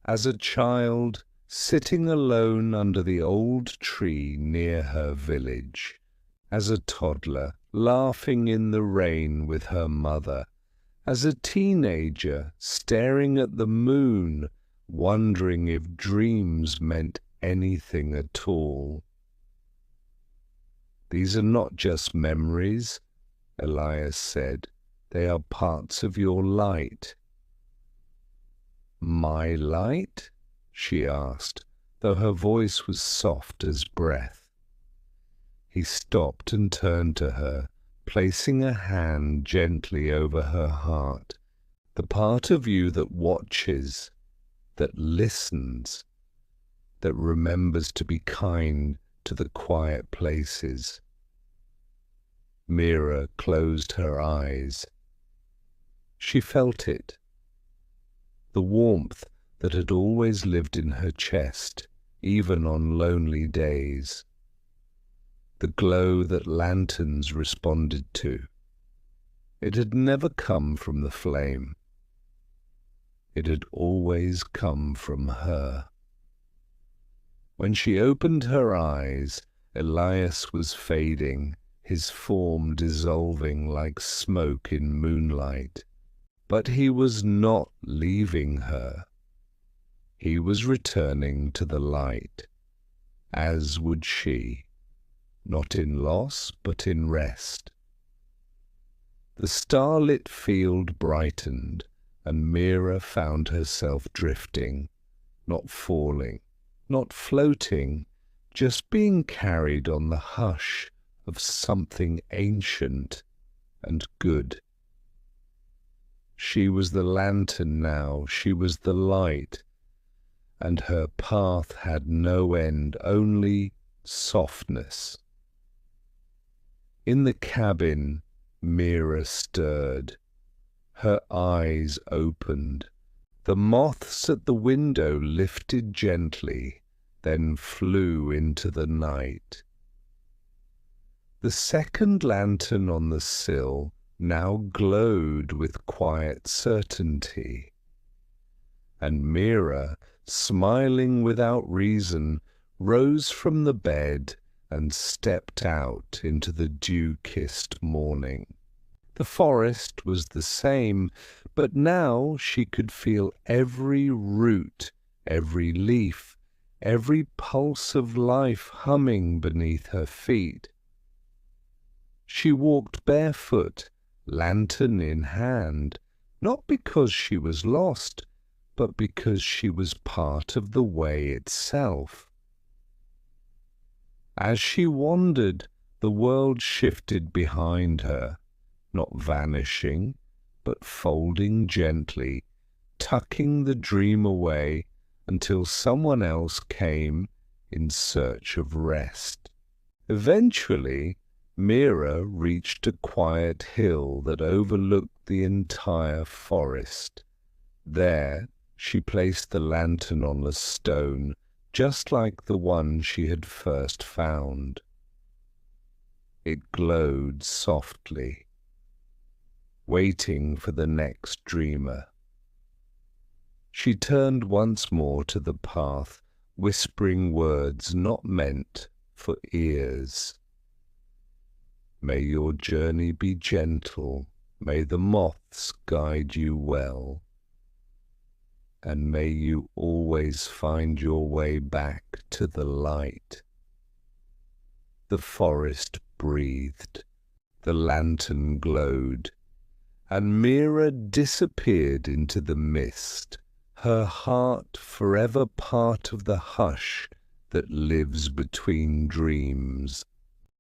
as a child sitting alone under the old tree near her village, as a toddler laughing in the rain with her mother, as a teenager staring at the moon, wondering if dreams meant anything at all. "These are not just memories," Elias said. "They are parts of your light." "My light?" she asked, though her voice was soft as breath. He stopped and turned to her, placing a hand gently over her heart. "The part of you that watches, that listens, that remembers to be kind to the quiet places." Mira closed her eyes. She felt it, the warmth that had always lived in her chest, even on lonely days, the glow that lanterns responded to. It had never come from the flame. It had always come from her. When she opened her eyes, Elias was fading, his form dissolving like smoke in moonlight. But he was not leaving her. He was returning to the light, as would she, not in loss but in rest. The starlit field brightened, and Mira found herself drifting, not falling, not floating, just being carried on the hush of something ancient and good. She was the lantern now, she was the light, and her path had no end, only softness. In the cabin, Mira stirred. Her eyes opened. The moths at the window lifted gently, then flew into the night. The second lantern on the sill now glowed with quiet certainty, and Mira, smiling without reason, rose from the bed and stepped out into the dew-kissed morning. The forest was the same, but now she could feel every root, every leaf, every pulse of life humming beneath her feet. She walked barefoot, lantern in hand, not because she was lost, but because she was part of the way itself. As she wandered, the world shifted behind her, not vanishing, but folding gently, tucking the dream away until someone else came in search of rest. Eventually, Mira reached a quiet hill that overlooked the entire forest. There, she placed the lantern on a stone, just like the one she had first found. It glowed softly, waiting for the next dreamer. She turned once more to the path, whispering words not meant for ears. May your journey be gentle, may the moths guide you well, and may you always find your way back to the light. The forest breathed, the lantern glowed, and Mira disappeared into the mist, her heart forever part of the hush that lives between dreams.